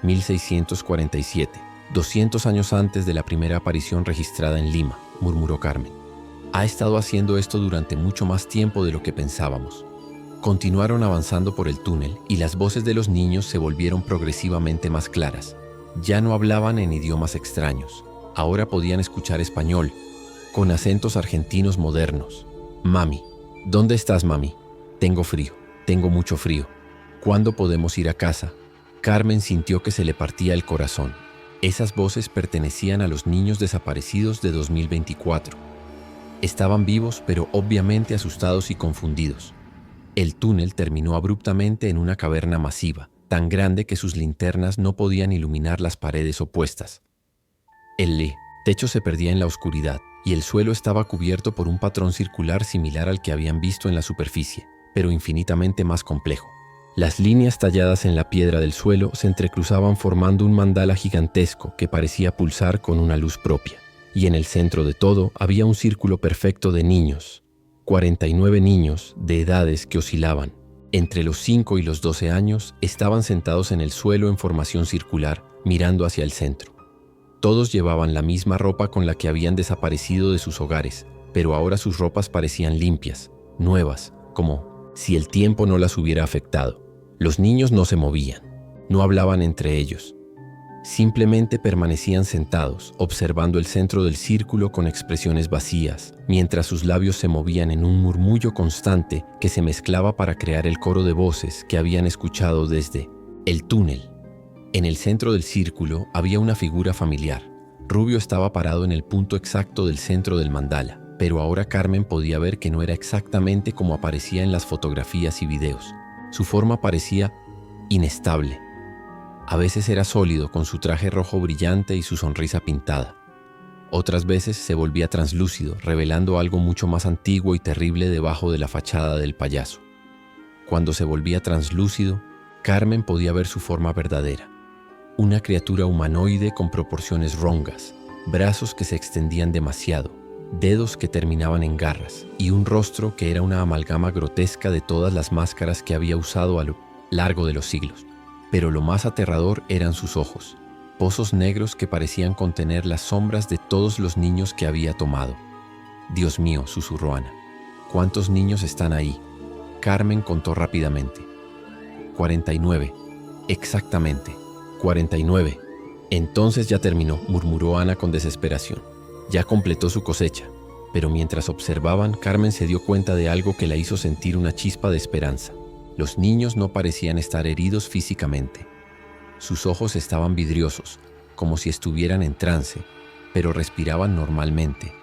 1647, 200 años antes de la primera aparición registrada en Lima, murmuró Carmen. «Ha estado haciendo esto durante mucho más tiempo de lo que pensábamos». Continuaron avanzando por el túnel y las voces de los niños se volvieron progresivamente más claras. Ya no hablaban en idiomas extraños. Ahora podían escuchar español, con acentos argentinos modernos. «Mami, ¿dónde estás, mami? Tengo frío, tengo mucho frío. ¿Cuándo podemos ir a casa?» Carmen sintió que se le partía el corazón. Esas voces pertenecían a los niños desaparecidos de 2024. Estaban vivos, pero obviamente asustados y confundidos. El túnel terminó abruptamente en una caverna masiva, tan grande que sus linternas no podían iluminar las paredes opuestas. El techo se perdía en la oscuridad y el suelo estaba cubierto por un patrón circular similar al que habían visto en la superficie, pero infinitamente más complejo. Las líneas talladas en la piedra del suelo se entrecruzaban formando un mandala gigantesco que parecía pulsar con una luz propia. Y en el centro de todo había un círculo perfecto de niños. 49 niños de edades que oscilaban. Entre los 5 y los 12 años estaban sentados en el suelo en formación circular, mirando hacia el centro. Todos llevaban la misma ropa con la que habían desaparecido de sus hogares, pero ahora sus ropas parecían limpias, nuevas, como si el tiempo no las hubiera afectado. Los niños no se movían, no hablaban entre ellos. Simplemente permanecían sentados, observando el centro del círculo con expresiones vacías, mientras sus labios se movían en un murmullo constante que se mezclaba para crear el coro de voces que habían escuchado desde el túnel. En el centro del círculo había una figura familiar. Rubio estaba parado en el punto exacto del centro del mandala, pero ahora Carmen podía ver que no era exactamente como aparecía en las fotografías y videos. Su forma parecía inestable. A veces era sólido con su traje rojo brillante y su sonrisa pintada. Otras veces se volvía translúcido, revelando algo mucho más antiguo y terrible debajo de la fachada del payaso. Cuando se volvía translúcido, Carmen podía ver su forma verdadera. Una criatura humanoide con proporciones rongas, brazos que se extendían demasiado, dedos que terminaban en garras y un rostro que era una amalgama grotesca de todas las máscaras que había usado a lo largo de los siglos. Pero lo más aterrador eran sus ojos, pozos negros que parecían contener las sombras de todos los niños que había tomado. «Dios mío», susurró Ana. «¿Cuántos niños están ahí?». Carmen contó rápidamente. 49. Exactamente. 49. Entonces ya terminó, murmuró Ana con desesperación. Ya completó su cosecha. Pero mientras observaban, Carmen se dio cuenta de algo que la hizo sentir una chispa de esperanza. Los niños no parecían estar heridos físicamente. Sus ojos estaban vidriosos, como si estuvieran en trance, pero respiraban normalmente.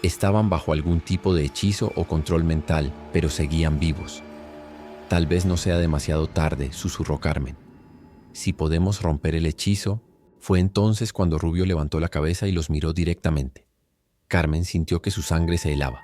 Estaban bajo algún tipo de hechizo o control mental, pero seguían vivos. «Tal vez no sea demasiado tarde», susurró Carmen. «Si podemos romper el hechizo». Fue entonces cuando Rubio levantó la cabeza y los miró directamente. Carmen sintió que su sangre se helaba.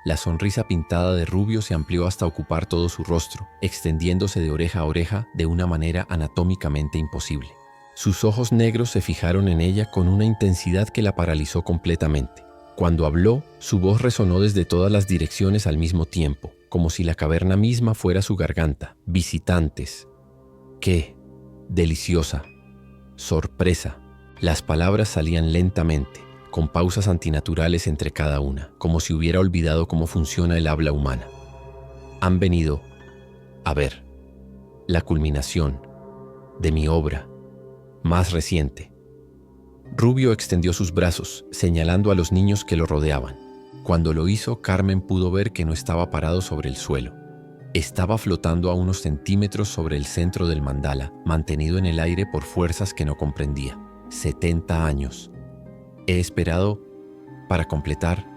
La sonrisa pintada de Rubio se amplió hasta ocupar todo su rostro, extendiéndose de oreja a oreja de una manera anatómicamente imposible. Sus ojos negros se fijaron en ella con una intensidad que la paralizó completamente. Cuando habló, su voz resonó desde todas las direcciones al mismo tiempo, como si la caverna misma fuera su garganta. «Visitantes». «¿Qué?» «Deliciosa». «Sorpresa». Las palabras salían lentamente, con pausas antinaturales entre cada una, como si hubiera olvidado cómo funciona el habla humana. «Han venido a ver la culminación de mi obra más reciente». Rubio extendió sus brazos, señalando a los niños que lo rodeaban. Cuando lo hizo, Carmen pudo ver que no estaba parado sobre el suelo. Estaba flotando a unos centímetros sobre el centro del mandala, mantenido en el aire por fuerzas que no comprendía. 70 años. He esperado para completar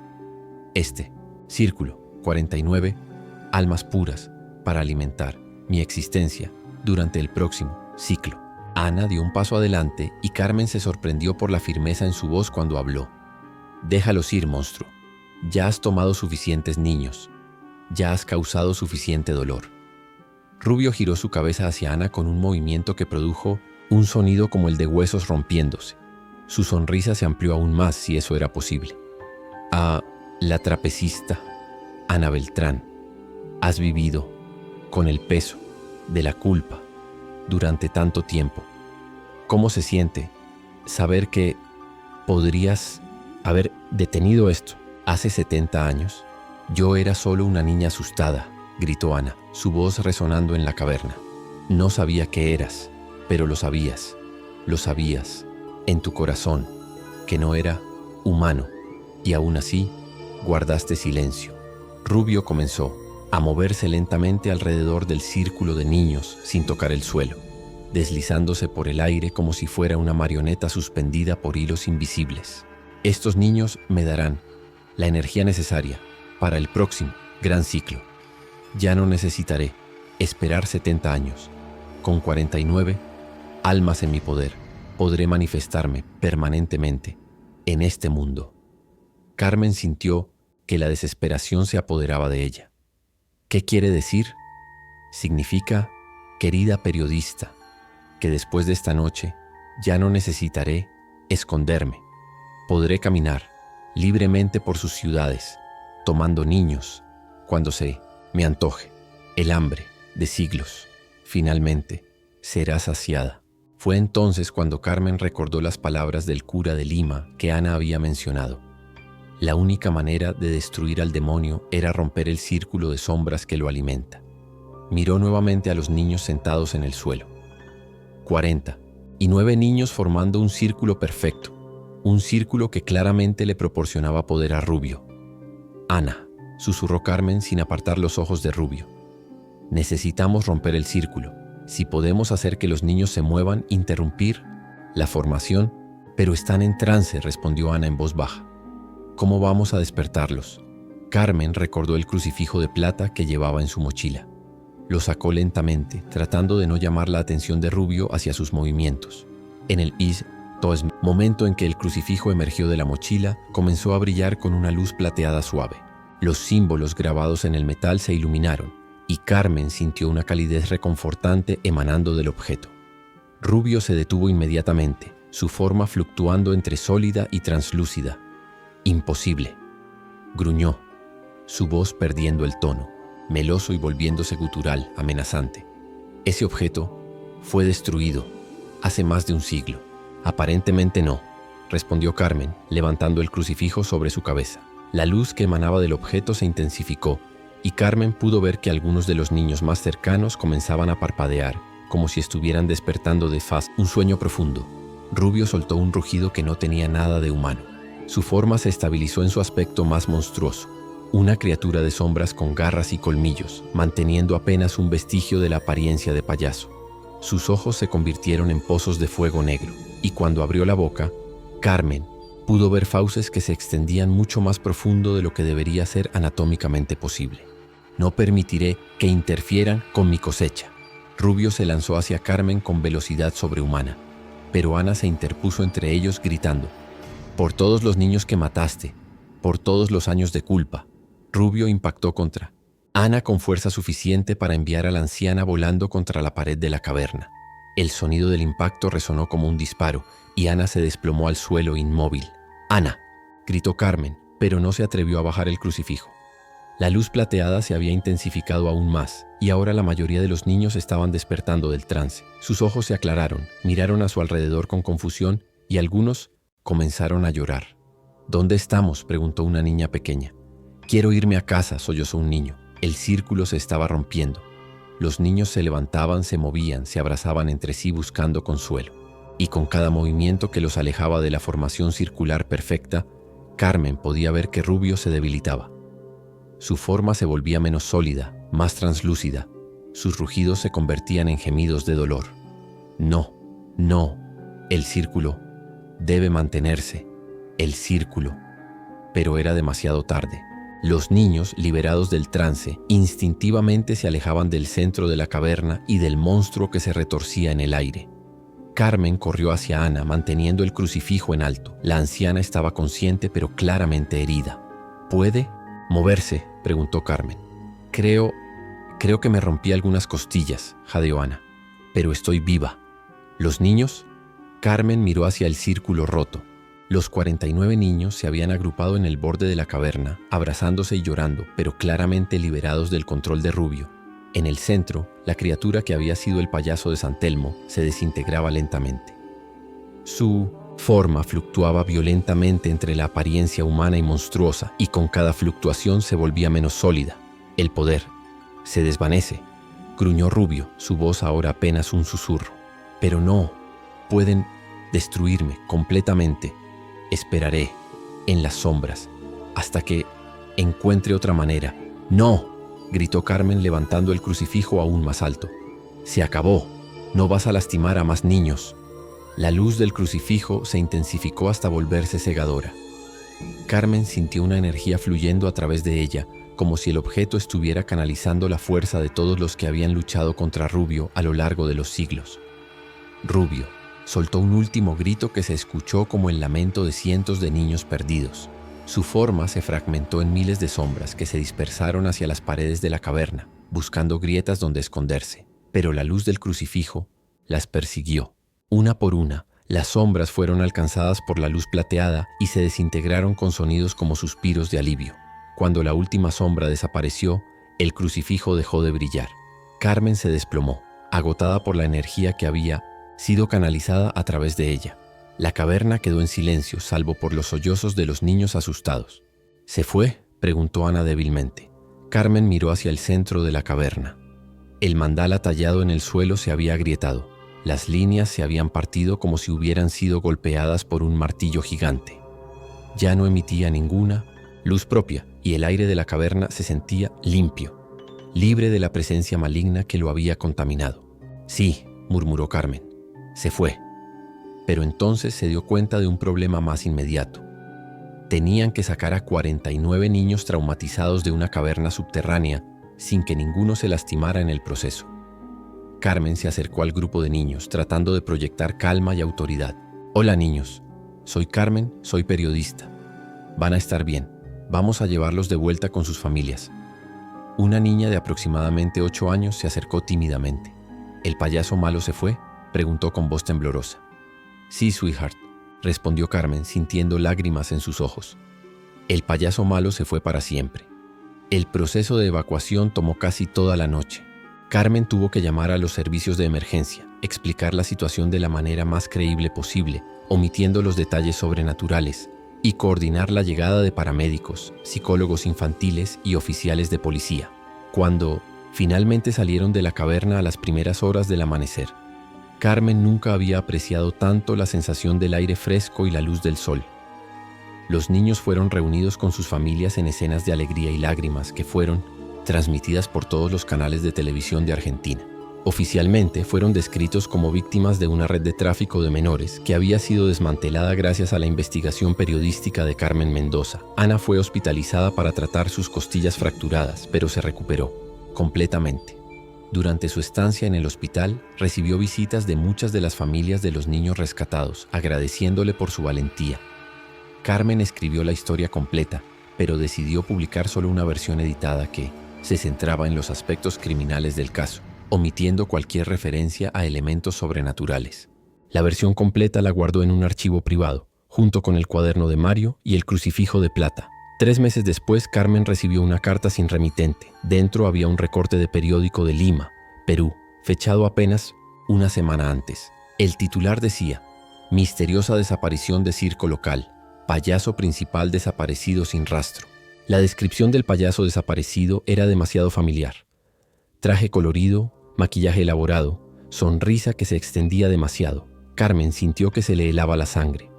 este círculo. 49 almas puras para alimentar mi existencia durante el próximo ciclo. Ana dio un paso adelante y Carmen se sorprendió por la firmeza en su voz cuando habló. «Déjalos ir, monstruo. Ya has tomado suficientes niños. Ya has causado suficiente dolor». Rubio giró su cabeza hacia Ana con un movimiento que produjo un sonido como el de huesos rompiéndose. Su sonrisa se amplió aún más, si eso era posible. «Ah, la trapecista, Ana Beltrán, has vivido con el peso de la culpa durante tanto tiempo. ¿Cómo se siente saber que podrías haber detenido esto hace 70 años?» «Yo era solo una niña asustada», gritó Ana, su voz resonando en la caverna. «No sabía qué eras, pero lo sabías en tu corazón, que no era humano, y aún así guardaste silencio». Rubio comenzó a moverse lentamente alrededor del círculo de niños sin tocar el suelo, deslizándose por el aire como si fuera una marioneta suspendida por hilos invisibles. «Estos niños me darán la energía necesaria para el próximo gran ciclo. Ya no necesitaré esperar 70 años. Con 49 almas en mi poder, podré manifestarme permanentemente en este mundo». Carmen sintió que la desesperación se apoderaba de ella. ¿Qué quiere decir? Significa, querida periodista, que después de esta noche ya no necesitaré esconderme. Podré caminar libremente por sus ciudades, tomando niños cuando se me antoje. El hambre de siglos, finalmente, será saciada. Fue entonces cuando Carmen recordó las palabras del cura de Lima que Ana había mencionado. La única manera de destruir al demonio era romper el círculo de sombras que lo alimenta. Miró nuevamente a los niños sentados en el suelo. 40, y 9 niños formando un círculo perfecto, un círculo que claramente le proporcionaba poder a Rubio. «Ana», susurró Carmen sin apartar los ojos de Rubio. «Necesitamos romper el círculo. Si podemos hacer que los niños se muevan, interrumpir la formación». «Pero están en trance», respondió Ana en voz baja. «¿Cómo vamos a despertarlos?». Carmen recordó el crucifijo de plata que llevaba en su mochila. Lo sacó lentamente, tratando de no llamar la atención de Rubio hacia sus movimientos. En el momento en que el crucifijo emergió de la mochila, comenzó a brillar con una luz plateada suave. Los símbolos grabados en el metal se iluminaron, y Carmen sintió una calidez reconfortante emanando del objeto. Rubio se detuvo inmediatamente, su forma fluctuando entre sólida y translúcida. «Imposible», gruñó, su voz perdiendo el tono, meloso y volviéndose gutural, amenazante. Ese objeto fue destruido hace más de un siglo. Aparentemente no, respondió Carmen, levantando el crucifijo sobre su cabeza. La luz que emanaba del objeto se intensificó y Carmen pudo ver que algunos de los niños más cercanos comenzaban a parpadear, como si estuvieran despertando de un sueño profundo. Rubio soltó un rugido que no tenía nada de humano. Su forma se estabilizó en su aspecto más monstruoso, una criatura de sombras con garras y colmillos, manteniendo apenas un vestigio de la apariencia de payaso. Sus ojos se convirtieron en pozos de fuego negro, y cuando abrió la boca, Carmen pudo ver fauces que se extendían mucho más profundo de lo que debería ser anatómicamente posible. No permitiré que interfieran con mi cosecha. Rubio se lanzó hacia Carmen con velocidad sobrehumana, pero Ana se interpuso entre ellos gritando: «Por todos los niños que mataste, por todos los años de culpa». Rubio impactó contra Ana con fuerza suficiente para enviar a la anciana volando contra la pared de la caverna. El sonido del impacto resonó como un disparo y Ana se desplomó al suelo inmóvil. «¡Ana!», gritó Carmen, pero no se atrevió a bajar el crucifijo. La luz plateada se había intensificado aún más y ahora la mayoría de los niños estaban despertando del trance. Sus ojos se aclararon, miraron a su alrededor con confusión y algunos comenzaron a llorar. «¿Dónde estamos?», preguntó una niña pequeña. «Quiero irme a casa», sollozó un niño. El círculo se estaba rompiendo. Los niños se levantaban, se movían, se abrazaban entre sí buscando consuelo. Y con cada movimiento que los alejaba de la formación circular perfecta, Carmen podía ver que Rubio se debilitaba. Su forma se volvía menos sólida, más translúcida. Sus rugidos se convertían en gemidos de dolor. «No, no, el círculo debe mantenerse, el círculo». Pero era demasiado tarde. Los niños, liberados del trance, instintivamente se alejaban del centro de la caverna y del monstruo que se retorcía en el aire. Carmen corrió hacia Ana, manteniendo el crucifijo en alto. La anciana estaba consciente, pero claramente herida. «¿Puede moverse?», preguntó Carmen. Creo que me rompí algunas costillas», jadeó Ana. «Pero estoy viva». «¿Los niños?». Carmen miró hacia el círculo roto. Los 49 niños se habían agrupado en el borde de la caverna, abrazándose y llorando, pero claramente liberados del control de Rubio. En el centro, la criatura que había sido el payaso de San Telmo se desintegraba lentamente. Su forma fluctuaba violentamente entre la apariencia humana y monstruosa, y con cada fluctuación se volvía menos sólida. «El poder se desvanece», gruñó Rubio, su voz ahora apenas un susurro. «Pero no, pueden destruirme completamente. Esperaré en las sombras hasta que encuentre otra manera». «No», gritó Carmen levantando el crucifijo aún más alto. «Se acabó. No vas a lastimar a más niños». La luz del crucifijo se intensificó hasta volverse cegadora. Carmen sintió una energía fluyendo a través de ella, como si el objeto estuviera canalizando la fuerza de todos los que habían luchado contra Rubio a lo largo de los siglos. Rubio soltó un último grito que se escuchó como el lamento de cientos de niños perdidos. Su forma se fragmentó en miles de sombras que se dispersaron hacia las paredes de la caverna, buscando grietas donde esconderse. Pero la luz del crucifijo las persiguió. Una por una, las sombras fueron alcanzadas por la luz plateada y se desintegraron con sonidos como suspiros de alivio. Cuando la última sombra desapareció, el crucifijo dejó de brillar. Carmen se desplomó, agotada por la energía que había sido canalizada a través de ella. La caverna quedó en silencio, salvo por los sollozos de los niños asustados. «¿Se fue?», preguntó Ana débilmente. Carmen miró hacia el centro de la caverna. El mandala tallado en el suelo se había agrietado. Las líneas se habían partido como si hubieran sido golpeadas por un martillo gigante. Ya no emitía ninguna luz propia y el aire de la caverna se sentía limpio, libre de la presencia maligna que lo había contaminado. «Sí», murmuró Carmen, «se fue». Pero entonces se dio cuenta de un problema más inmediato. Tenían que sacar a 49 niños traumatizados de una caverna subterránea sin que ninguno se lastimara en el proceso. Carmen se acercó al grupo de niños, tratando de proyectar calma y autoridad. «Hola niños, soy Carmen, soy periodista. Van a estar bien, vamos a llevarlos de vuelta con sus familias». Una niña de aproximadamente 8 años se acercó tímidamente. «¿El payaso malo se fue?», preguntó con voz temblorosa. «Sí, sweetheart», respondió Carmen, sintiendo lágrimas en sus ojos. «El payaso malo se fue para siempre». El proceso de evacuación tomó casi toda la noche. Carmen tuvo que llamar a los servicios de emergencia, explicar la situación de la manera más creíble posible, omitiendo los detalles sobrenaturales, y coordinar la llegada de paramédicos, psicólogos infantiles y oficiales de policía. Cuando finalmente salieron de la caverna a las primeras horas del amanecer, Carmen nunca había apreciado tanto la sensación del aire fresco y la luz del sol. Los niños fueron reunidos con sus familias en escenas de alegría y lágrimas que fueron transmitidas por todos los canales de televisión de Argentina. Oficialmente fueron descritos como víctimas de una red de tráfico de menores que había sido desmantelada gracias a la investigación periodística de Carmen Mendoza. Ana fue hospitalizada para tratar sus costillas fracturadas, pero se recuperó completamente. Durante su estancia en el hospital, recibió visitas de muchas de las familias de los niños rescatados, agradeciéndole por su valentía. Carmen escribió la historia completa, pero decidió publicar solo una versión editada que se centraba en los aspectos criminales del caso, omitiendo cualquier referencia a elementos sobrenaturales. La versión completa la guardó en un archivo privado, junto con el cuaderno de Mario y el crucifijo de plata. 3 meses después, Carmen recibió una carta sin remitente. Dentro había un recorte de periódico de Lima, Perú, fechado apenas una semana antes. El titular decía: misteriosa desaparición de circo local, payaso principal desaparecido sin rastro. La descripción del payaso desaparecido era demasiado familiar. Traje colorido, maquillaje elaborado, sonrisa que se extendía demasiado. Carmen sintió que se le helaba la sangre.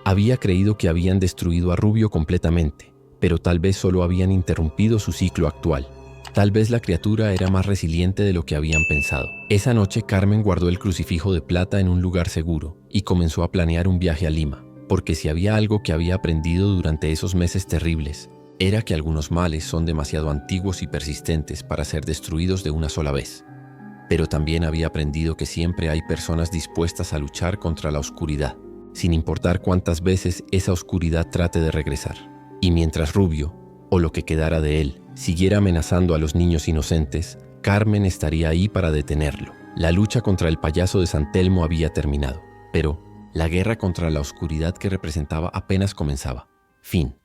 Había creído que habían destruido a Rubio completamente, pero tal vez solo habían interrumpido su ciclo actual. Tal vez la criatura era más resiliente de lo que habían pensado. Esa noche Carmen guardó el crucifijo de plata en un lugar seguro y comenzó a planear un viaje a Lima, porque si había algo que había aprendido durante esos meses terribles, era que algunos males son demasiado antiguos y persistentes para ser destruidos de una sola vez. Pero también había aprendido que siempre hay personas dispuestas a luchar contra la oscuridad, sin importar cuántas veces esa oscuridad trate de regresar. Y mientras Rubio, o lo que quedara de él, siguiera amenazando a los niños inocentes, Carmen estaría ahí para detenerlo. La lucha contra el payaso de San Telmo había terminado, pero la guerra contra la oscuridad que representaba apenas comenzaba. Fin.